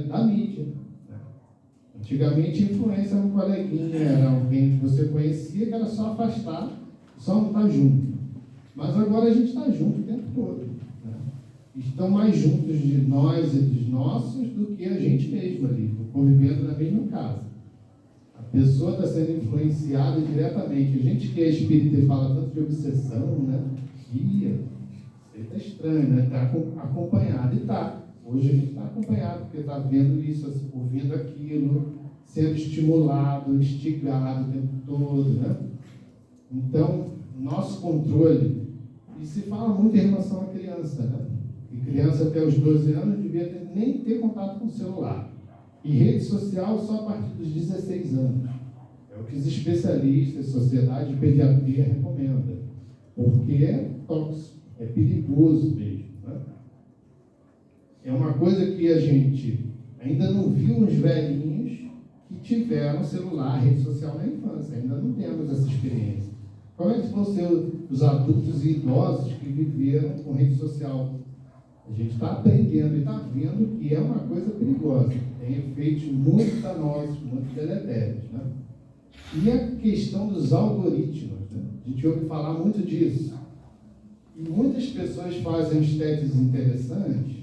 da mídia. Né? Antigamente, influência era um coleguinha, era alguém que você conhecia, que era só afastar, só não estar junto. Mas agora a gente está junto o tempo todo. Né? Estão mais juntos de nós e dos nossos do que a gente mesmo ali, convivendo na mesma casa. A pessoa está sendo influenciada diretamente. A gente que é espírita e fala tanto de obsessão, né? Isso está estranho, né? Está acompanhado. E está. Hoje a gente está acompanhado, porque está vendo isso, ouvindo aquilo, sendo estimulado, instigado o tempo todo, né? Então, nosso controle, e se fala muito em relação à criança, né? E criança até os 12 anos devia nem ter contato com o celular. E rede social só a partir dos 16 anos. É o que os especialistas, sociedade de pediatria recomendam. Porque é tóxico, é perigoso mesmo. Né? É uma coisa que a gente ainda não viu uns velhinhos que tiveram celular, rede social na infância. Ainda não temos essa experiência. Como é que vão ser os adultos e idosos que viveram com rede social? A gente está aprendendo e está vendo que é uma coisa perigosa. Tem efeitos muito danosos, muito deletérios. Né? E a questão dos algoritmos. Né? A gente ouve falar muito disso. E muitas pessoas fazem uns testes interessantes.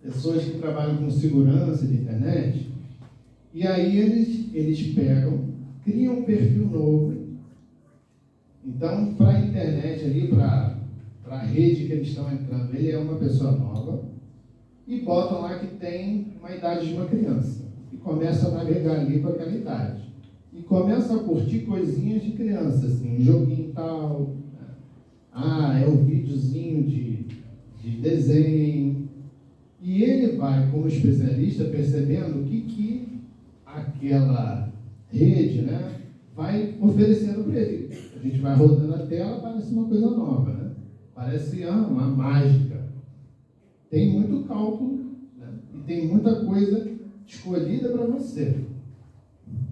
Pessoas que trabalham com segurança de internet. E aí eles pegam, criam um perfil novo. Então, para a internet ali, para a rede que eles estão entrando, ele é uma pessoa nova e botam lá que tem uma idade de uma criança. E começa a navegar ali com aquela idade. E começa a curtir coisinhas de criança, assim, um joguinho tal. É um videozinho de desenho. E ele vai, como especialista, percebendo o que aquela rede, né, vai oferecendo para ele. A gente vai rodando a tela, parece uma coisa nova, né? Parece uma mágica. Tem muito cálculo, né? E tem muita coisa escolhida para você.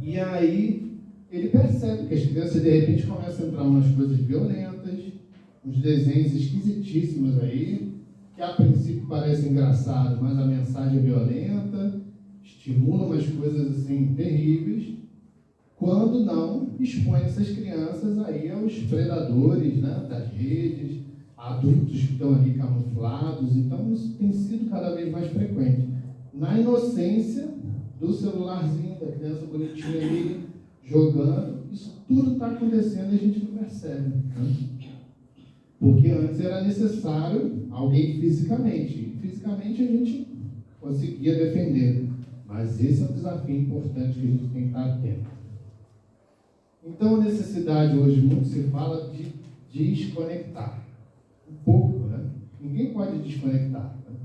E aí ele percebe que as crianças de repente começam a entrar umas coisas violentas, uns desenhos esquisitíssimos aí, que a princípio parecem engraçados, mas a mensagem é violenta, estimula umas coisas assim terríveis. Quando não expõe essas crianças aí aos predadores, né, das redes, adultos que estão ali camuflados. Então, isso tem sido cada vez mais frequente. Na inocência do celularzinho, da criança bonitinha ali, jogando, isso tudo está acontecendo e a gente não percebe. Né? Porque antes era necessário alguém fisicamente. E fisicamente a gente conseguia defender. Mas esse é um desafio importante que a gente tem que estar atento. Então, a necessidade hoje muito se fala de desconectar. Um pouco, né? Ninguém pode desconectar. Né?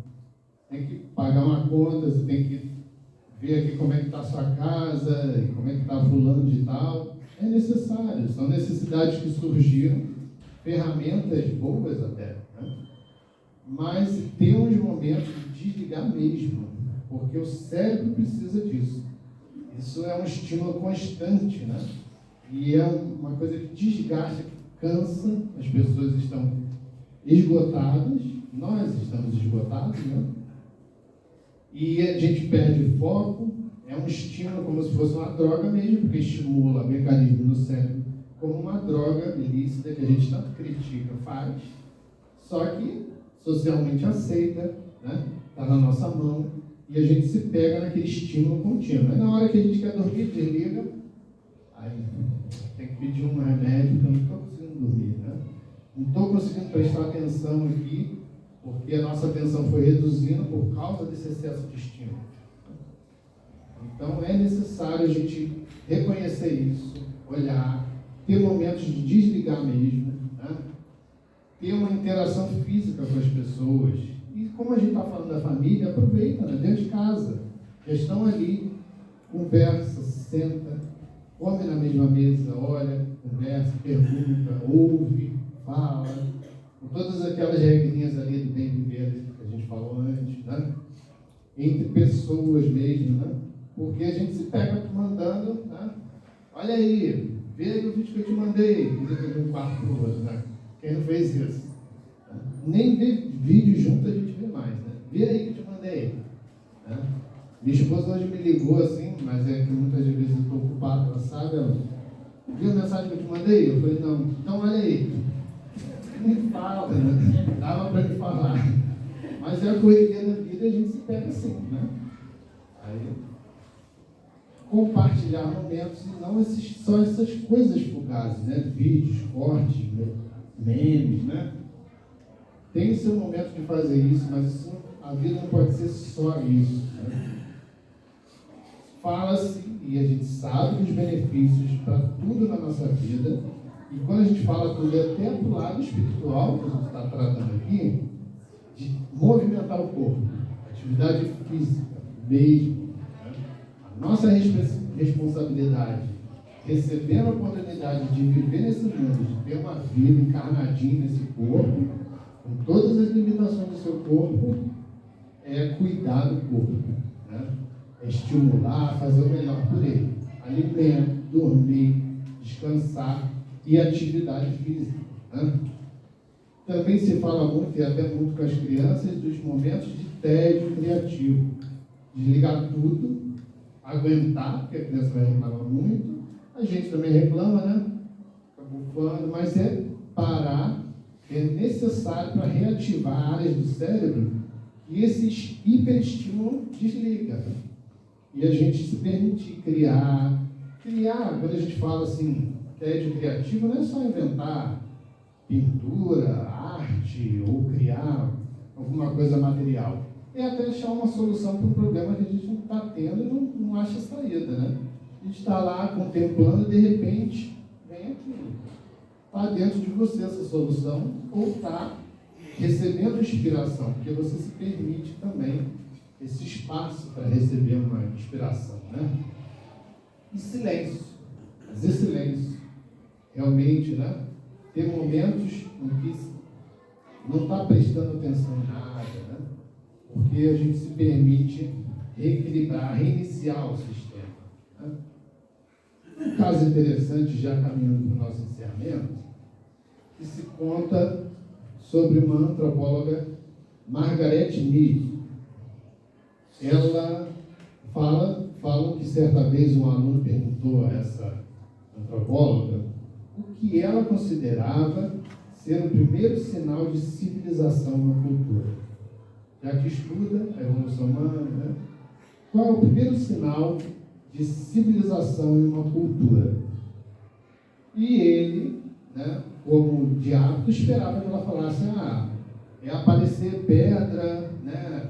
Tem que pagar uma conta, você tem que ver aqui como é que está a sua casa, como é que está fulano de tal. É necessário, são necessidades que surgiram, ferramentas boas até. Né? Mas tem uns momentos de desligar mesmo, porque o cérebro precisa disso. Isso é um estímulo constante, né? E é uma coisa que desgasta, que cansa, as pessoas estão esgotadas, nós estamos esgotados, né? E a gente perde foco, é um estímulo como se fosse uma droga mesmo, porque estimula mecanismo no cérebro como uma droga ilícita que a gente tanto critica, faz, só que socialmente aceita, né? Está na nossa mão, e a gente se pega naquele estímulo contínuo. Aí na hora que a gente quer dormir, desliga, aí tem que pedir um remédio, porque eu não estou conseguindo dormir, né? Não estou conseguindo prestar atenção aqui, porque a nossa atenção foi reduzindo por causa desse excesso de estímulo. Então é necessário a gente reconhecer isso, olhar, ter momentos de desligar mesmo, né? Ter uma interação física com as pessoas. E como a gente está falando da família, aproveita, né? Dentro de casa. Já estão ali, conversa, senta, come na mesma mesa, olha, conversa, pergunta, ouve, fala, com todas aquelas regrinhas ali do bem viver que a gente falou antes, né? Entre pessoas mesmo, né? Porque a gente se pega mandando, né? Olha aí, vê aí o vídeo que eu te mandei, de um quarto pro outro, né? Quem não fez isso? Nem ver vídeo junto a gente vê mais, né? Vê aí que eu te mandei. Né? Minha esposa hoje me ligou assim, mas é que muitas vezes eu estou ocupado, ela sabe, ela viu a mensagem que eu te mandei? Eu falei, não, então olha aí. Me fala, né? Dava para me falar. Mas é a correria da vida, a gente se pega assim, né? Aí, compartilhar momentos e não só essas coisas fugazes, né? Vídeos, cortes, memes, né? Tem seu momento de fazer isso, mas isso, a vida não pode ser só isso, né? Fala-se, e a gente sabe dos benefícios para tudo na nossa vida, e quando a gente fala tudo, é até para o lado espiritual, que a gente está tratando aqui, de movimentar o corpo, atividade física mesmo, né? A nossa responsabilidade, recebendo a oportunidade de viver nesse mundo, de ter uma vida encarnadinha nesse corpo, com todas as limitações do seu corpo, é cuidar do corpo, né? É estimular, fazer o melhor por ele. Alimento, dormir, descansar e atividade física, né? Também se fala muito, e até muito com as crianças, dos momentos de tédio criativo. Desligar tudo, aguentar, porque a criança vai reclamar muito, a gente também reclama, né? Fica bufando, mas é parar, é necessário para reativar áreas do cérebro que esse hiperestímulo desliga. E a gente se permitir criar, quando a gente fala assim, tédio criativo, não é só inventar pintura, arte, ou criar alguma coisa material. É até achar uma solução para um problema que a gente não está tendo e não acha saída, né? A gente está lá contemplando e de repente vem aquilo. Está dentro de você essa solução ou está recebendo inspiração, porque você se permite também esse espaço para receber uma inspiração, né? E silêncio, fazer silêncio, realmente, né? Ter momentos em que não está prestando atenção em nada, né? Porque a gente se permite reequilibrar, reiniciar o sistema, né? Um caso interessante, já caminhando para o nosso encerramento, que se conta sobre uma antropóloga, Margaret Mead. Ela fala que certa vez um aluno perguntou a essa antropóloga o que ela considerava ser o primeiro sinal de civilização na cultura. Já que estuda a evolução humana, né? Qual é o primeiro sinal de civilização em uma cultura? E ele, né, como de hábito, esperava que ela falasse, é aparecer pedra, né,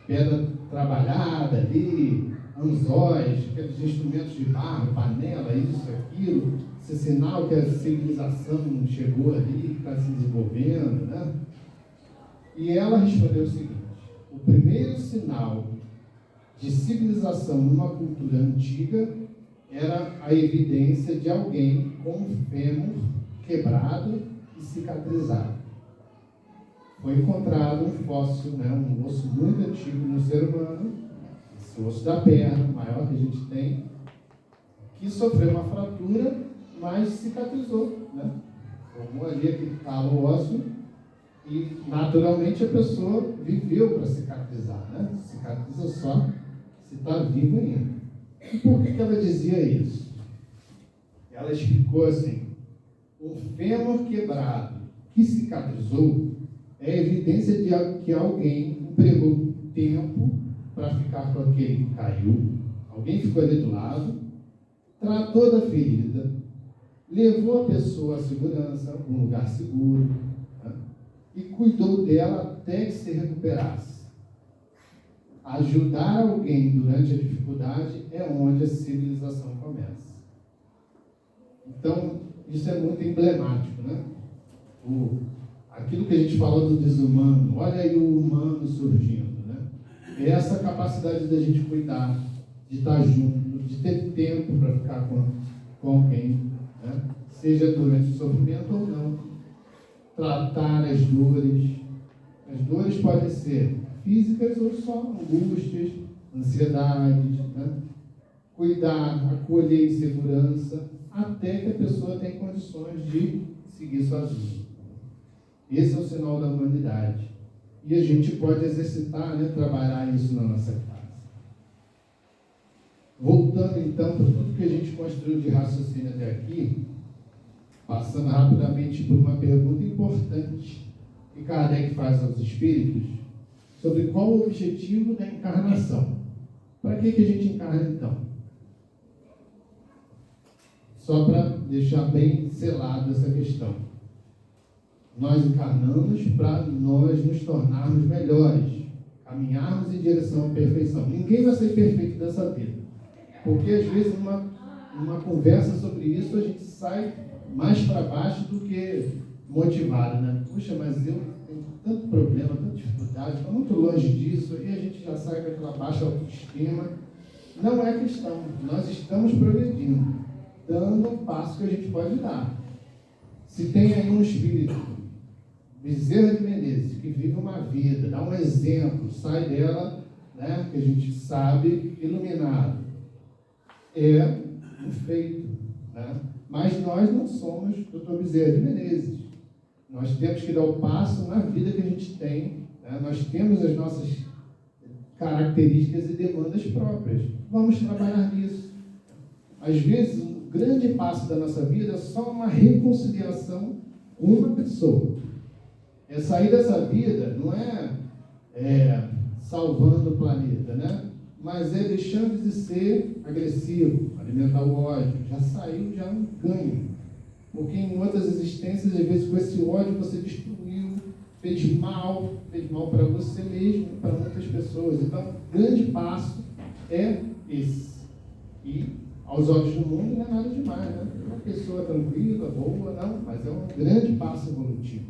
pedra trabalhada ali, anzóis, aqueles instrumentos de barro, panela, isso, aquilo, esse sinal que a civilização chegou ali, que está se desenvolvendo, né? E ela respondeu o seguinte: o primeiro sinal de civilização numa cultura antiga era a evidência de alguém com um fêmur quebrado e cicatrizado. Foi encontrado um fóssil, né, um osso muito antigo no ser humano, esse osso da perna, o maior que a gente tem, que sofreu uma fratura, mas cicatrizou, né? Formou ali aquele calo ósseo e, naturalmente, a pessoa viveu para cicatrizar, né? Cicatriza só se está vivo ainda. E por que ela dizia isso? Ela explicou assim: um fêmur quebrado que cicatrizou é evidência de que alguém empregou tempo para ficar com aquele que caiu. Alguém ficou ali do lado, tratou da ferida, levou a pessoa à segurança, um lugar seguro, né? e cuidou dela até que se recuperasse. Ajudar alguém durante a dificuldade é onde a civilização começa. Então, isso é muito emblemático, né? Aquilo que a gente falou do desumano, olha aí o humano surgindo, né? É essa capacidade da gente cuidar, de estar junto, de ter tempo para ficar com alguém, né? Seja durante o sofrimento ou não. Tratar as dores. As dores podem ser físicas ou só angústias, ansiedades, né? Cuidar, acolher em segurança, até que a pessoa tenha condições de seguir sozinha. Esse é o sinal da humanidade. E a gente pode exercitar, né, trabalhar isso na nossa casa. Voltando então para tudo que a gente construiu de raciocínio até aqui, passando rapidamente por uma pergunta importante que Kardec faz aos espíritos, sobre qual o objetivo da encarnação. Para que a gente encarna então? Só para deixar bem selado essa questão. Nós encarnamos para nós nos tornarmos melhores, caminharmos em direção à perfeição. Ninguém vai ser perfeito dessa vida. Porque às vezes numa conversa sobre isso a gente sai mais para baixo do que motivado, né? Puxa, mas eu tenho tanto problema, tanta dificuldade, estou muito longe disso, e a gente já sai com aquela baixa autoestima. Não é questão, nós estamos progredindo, dando um passo que a gente pode dar. Se tem aí um espírito, Bezerra de Menezes, que vive uma vida, dá um exemplo, sai dela, né, que a gente sabe, iluminado, é um feito, né? Mas nós não somos Dr. Bezerra de Menezes. Nós temos que dar o passo na vida que a gente tem, né? Nós temos as nossas características e demandas próprias. Vamos trabalhar nisso. Às vezes, um grande passo da nossa vida é só uma reconciliação com uma pessoa. É sair dessa vida, não é salvando o planeta, né? Mas é deixando de ser agressivo, alimentar o ódio. Já saiu, já um ganho. Porque em outras existências, às vezes, com esse ódio você destruiu, fez mal para você mesmo e para muitas pessoas. Então, o grande passo é esse. E, aos olhos do mundo, não é nada demais, né? Uma pessoa tranquila, boa, não, mas é um grande passo evolutivo.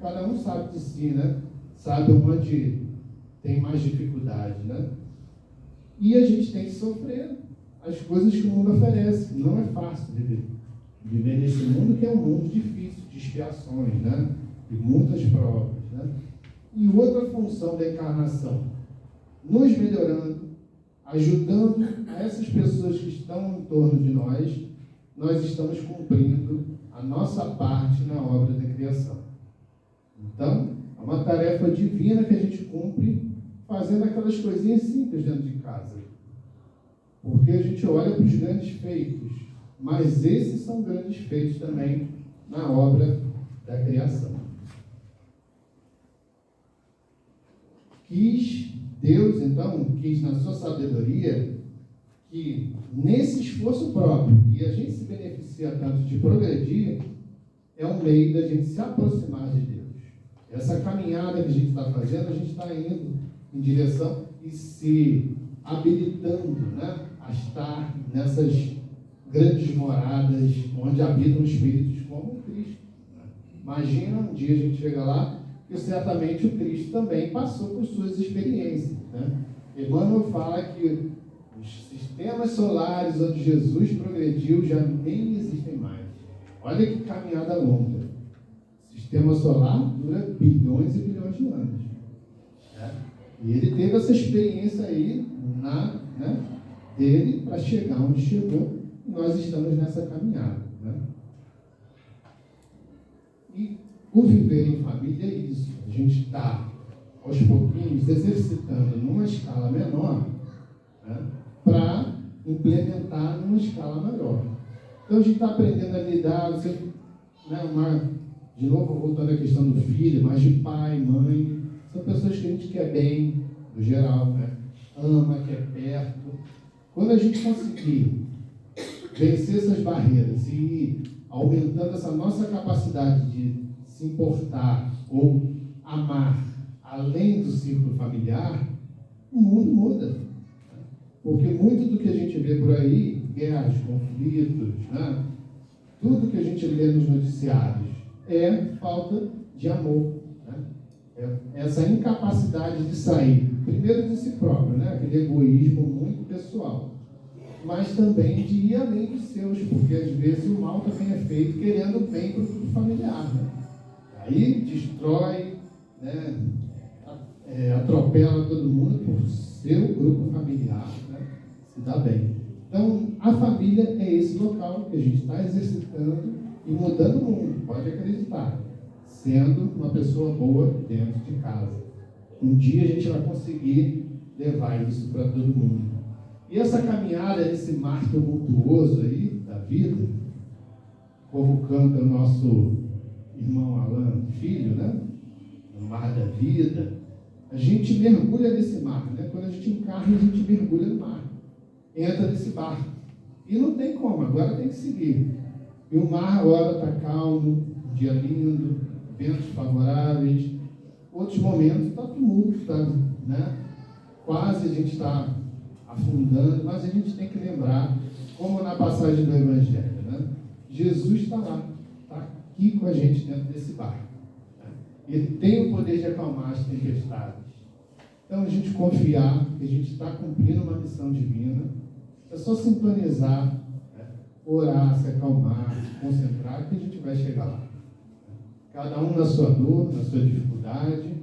Cada um sabe de si, né? Sabe onde tem mais dificuldade, né? E a gente tem que sofrer as coisas que o mundo oferece. Não é fácil viver nesse mundo, que é um mundo difícil, de expiações, né? E muitas provas, né? E outra função da encarnação, nos melhorando, ajudando a essas pessoas que estão em torno de nós estamos cumprindo a nossa parte na obra da criação. Então, é uma tarefa divina que a gente cumpre fazendo aquelas coisinhas simples dentro de casa. Porque a gente olha para os grandes feitos, mas esses são grandes feitos também na obra da criação. Deus, então, quis na sua sabedoria que nesse esforço próprio, que a gente se beneficia tanto de progredir, é um meio da gente se aproximar de Deus. Essa caminhada que a gente está fazendo, a gente está indo em direção e se habilitando, né, a estar nessas grandes moradas onde habitam espíritos como o Cristo. Imagina um dia a gente chega lá, que certamente o Cristo também passou por suas experiências, né? Emmanuel fala que os sistemas solares onde Jesus progrediu já nem existem mais. Olha que caminhada longa. O sistema solar dura bilhões e bilhões de anos, né? E ele teve essa experiência aí dele para chegar onde chegou, e nós estamos nessa caminhada, né? E o viver em família é isso. A gente está, aos pouquinhos, exercitando numa escala menor, né, para implementar numa escala maior. Então, a gente está aprendendo a lidar, de novo, voltando à questão do filho, mas de pai, mãe, são pessoas que a gente quer bem, no geral, né? Ama, quer perto. Quando a gente conseguir vencer essas barreiras e ir aumentando essa nossa capacidade de se importar ou amar além do círculo familiar, o mundo muda. Porque muito do que a gente vê por aí, guerras, conflitos, né? Tudo que a gente lê nos noticiários é falta de amor. Né? É essa incapacidade de sair, primeiro de si próprio, né? Aquele egoísmo muito pessoal, mas também de ir além dos seus, porque às vezes o mal também é feito querendo o bem para o grupo familiar. Né? Aí destrói, né? Atropela todo mundo por seu grupo familiar, né? Se dá bem. Então, a família é esse local que a gente está exercitando e mudando o mundo, pode acreditar, sendo uma pessoa boa dentro de casa. Um dia a gente vai conseguir levar isso para todo mundo. E essa caminhada nesse mar tumultuoso aí da vida, como canta o nosso irmão Alan Filho, né? No mar da vida, a gente mergulha nesse mar, né? Quando a gente encarna, a gente mergulha no mar. Entra nesse barco. E não tem como, agora tem que seguir. E o mar agora está calmo, um dia lindo, ventos favoráveis. Outros momentos está tumulto, né? Quase a gente está afundando, mas a gente tem que lembrar, como na passagem do Evangelho, né? Jesus está lá, está aqui com a gente dentro desse barco. Né? Ele tem o poder de acalmar as tempestades. Então a gente confiar que a gente está cumprindo uma missão divina. É só sintonizar, né? Orar, se acalmar, se concentrar, que a gente vai chegar lá. Cada um na sua dor, na sua dificuldade,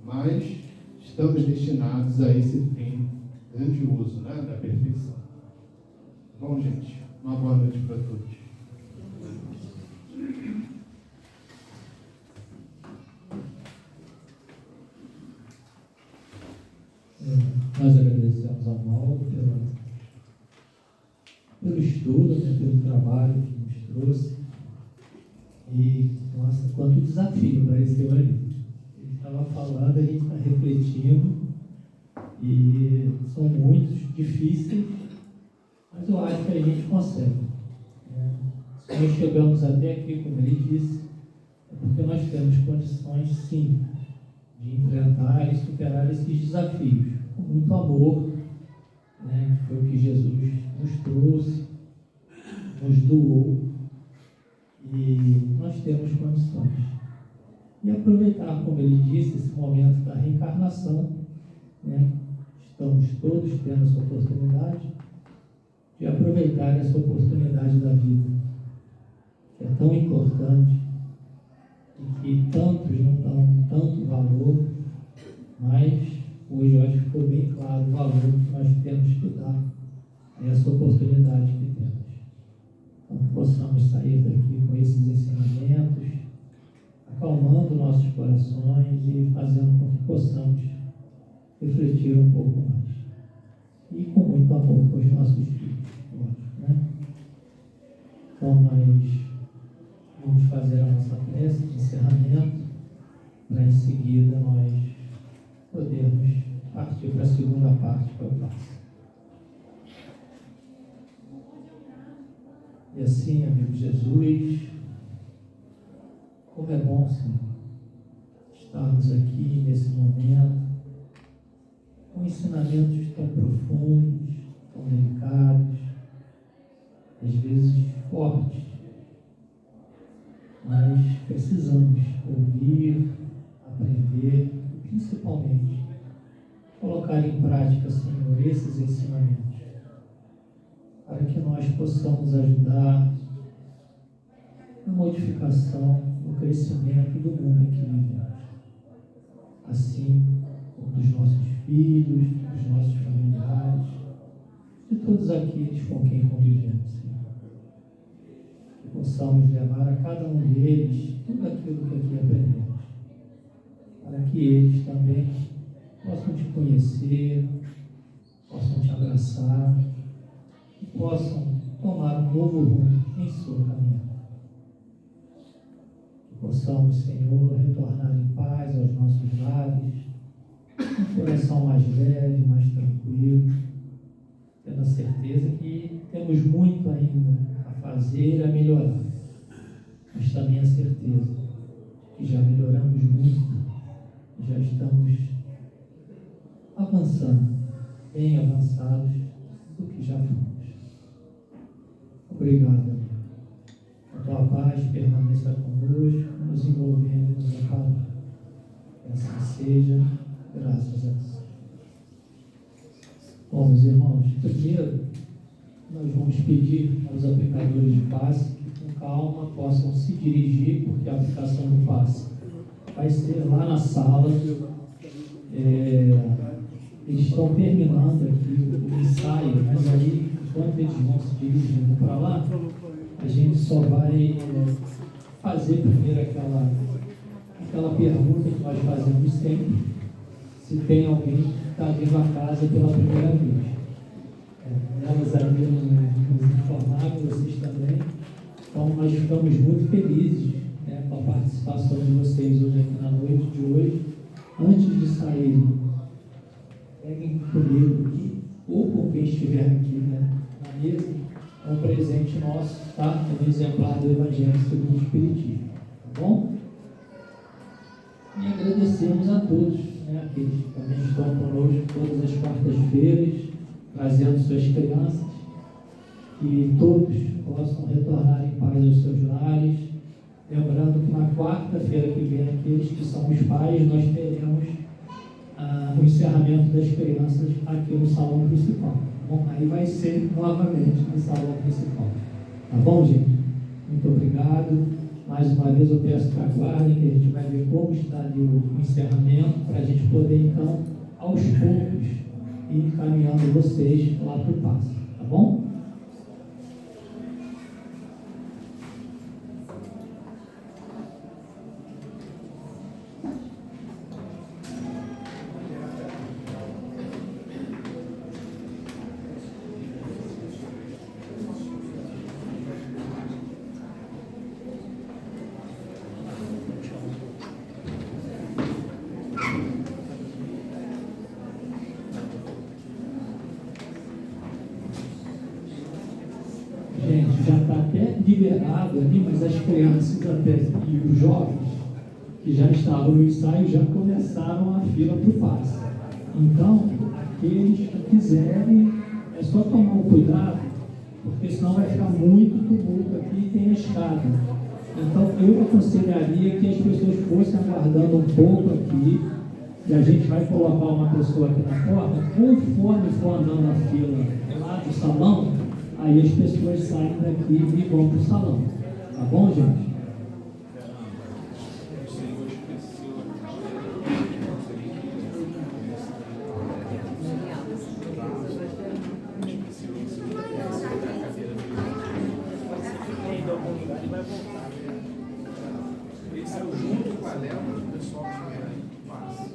mas estamos destinados a esse fim grandioso, né? Da perfeição. Bom, gente, uma boa noite para todos. Nós agradecemos ao Mauro pelo estudo, né, pelo trabalho que nos trouxe. E, nossa, quanto desafio apareceu ali. Ele estava falando, a gente está refletindo, e são muitos difíceis, mas eu acho que a gente consegue. Né? Se nós chegamos até aqui, como ele disse, é porque nós temos condições, sim, de enfrentar e superar esses desafios, com muito amor, né? Que foi o que Jesus nos trouxe, nos doou, e nós temos condições. E aproveitar, como ele disse, esse momento da reencarnação, né? Estamos todos tendo essa oportunidade de aproveitar essa oportunidade da vida, que é tão importante e que tantos não dão tanto valor, mas hoje eu acho que ficou bem claro o valor que nós temos que dar a essa oportunidade que temos. Então, que possamos sair daqui com esses ensinamentos, acalmando nossos corações e fazendo com que possamos refletir um pouco mais. E com muito amor com os nossos filhos, lógico, né? Então, nós vamos fazer a nossa prece de encerramento, para em seguida nós podermos partir para a segunda parte, que é o passo. E assim, amigo Jesus, como é bom, Senhor, estarmos aqui nesse momento, com ensinamentos tão profundos, tão delicados, às vezes fortes, mas precisamos ouvir, aprender e principalmente colocar em prática, Senhor, esses ensinamentos, para que nós possamos ajudar na modificação, no crescimento do mundo em que vivemos, assim como dos nossos filhos, dos nossos familiares, de todos aqueles com quem convivemos, Senhor. Que possamos levar a cada um deles tudo aquilo que aqui aprendemos, para que eles também possam te conhecer, possam te abraçar e possam tomar um novo rumo em sua caminhada. Que possamos, Senhor, retornar em paz aos nossos lares, com um coração mais leve, mais tranquilo, tendo a certeza que temos muito ainda a fazer e a melhorar, mas também a certeza que já melhoramos muito, já estamos avançando, bem avançados do que já fomos. Obrigado, amigo. A tua paz permaneça conosco, nos envolvendo e nos amparando. Que assim seja, graças a Deus. Bom, meus irmãos, primeiro nós vamos pedir aos aplicadores de passe que com calma possam se dirigir, porque a aplicação do passe vai ser lá na sala. Eles estão terminando aqui o ensaio, mas aí, enquanto eles vão se dirigindo para lá, a gente só vai fazer primeiro aquela pergunta que nós fazemos sempre, se tem alguém que está vindo a casa pela primeira vez. Elas ali nos informaram, vocês também. Então, nós ficamos muito felizes, né, com a participação de vocês hoje aqui na noite de hoje. Antes de sair, peguem comigo aqui, ou com quem estiver aqui, né, na mesa, um presente nosso, tá? Um exemplar do Evangelho segundo o Espiritismo, tá bom? E agradecemos a todos, né, aqueles que também estão conosco todas as quartas-feiras, trazendo suas crianças, que todos possam retornar em paz aos seus lares. Lembrando que na quarta-feira que vem, aqueles que são os pais, nós teremos o encerramento das crianças aqui no salão principal. Bom, aí vai ser novamente no salão principal. Tá bom, gente? Muito obrigado. Mais uma vez eu peço que aguardem, que a gente vai ver como está ali o encerramento, para a gente poder, então, aos poucos, ir encaminhando vocês lá para o passo. Tá bom? Já está até liberado ali, mas as crianças até, e os jovens que já estavam no ensaio já começaram a fila para o passe. Então, aqueles que quiserem, é só tomar um cuidado, porque senão vai ficar muito tumulto aqui e tem a escada. Então, eu aconselharia que as pessoas fossem aguardando um pouco aqui, e a gente vai colocar uma pessoa aqui na porta, conforme for andando a fila lá do salão, aí as pessoas saem daqui e vão para o salão. Tá bom, gente? Junto com a leva, o pessoal que passa.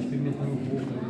Experimentando um pouco.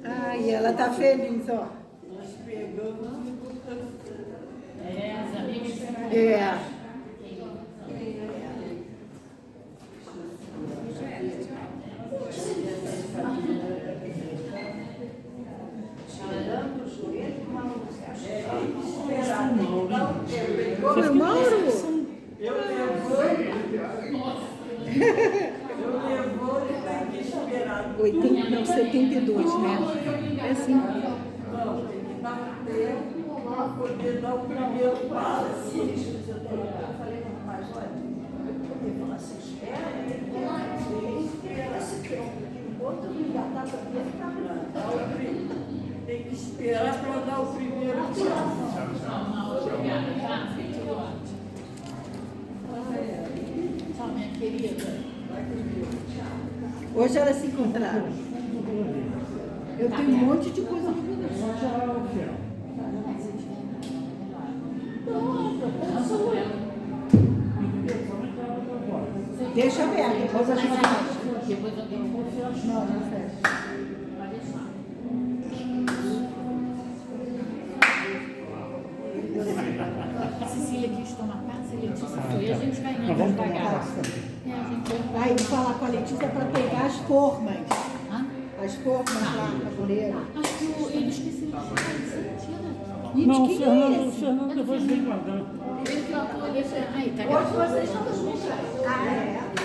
Ai, ela tá feliz, ó. Nós pegamos. As amigas. É. Foi o Mauro? Eu levou e tem que esperar. 80, não, 72, né? É assim. Não, tem que dar tempo para poder dar o primeiro passo. Eu falei com o rapaz, olha, ele falou assim, espera esse tempo, enquanto não engatar para ver, ficar grande. Tem que esperar para dar o primeiro passo. Obrigada, tá? Foi tudo ótimo. Tchau, minha querida. Hoje elas se encontraram. Eu tenho um monte de coisa no meu. Deixa aberto, depois a gente fecha. Depois eu dou um Não, não fecha. Vai deixar. A Cecília quis tomar passa, a Letícia foi. A gente vai indo Vamos devagar. tomar pasta. A gente vai. Aí falar com a Letícia para pegar as formas. Hã? As formas lá na tabuleira. Acho que ele esqueceu de chamar de Santina. Não, Quem é o esse? Fernando depois vem guardar. Ele falou, aí, tá Hoje gravando. vocês estão juntos. Ah, é?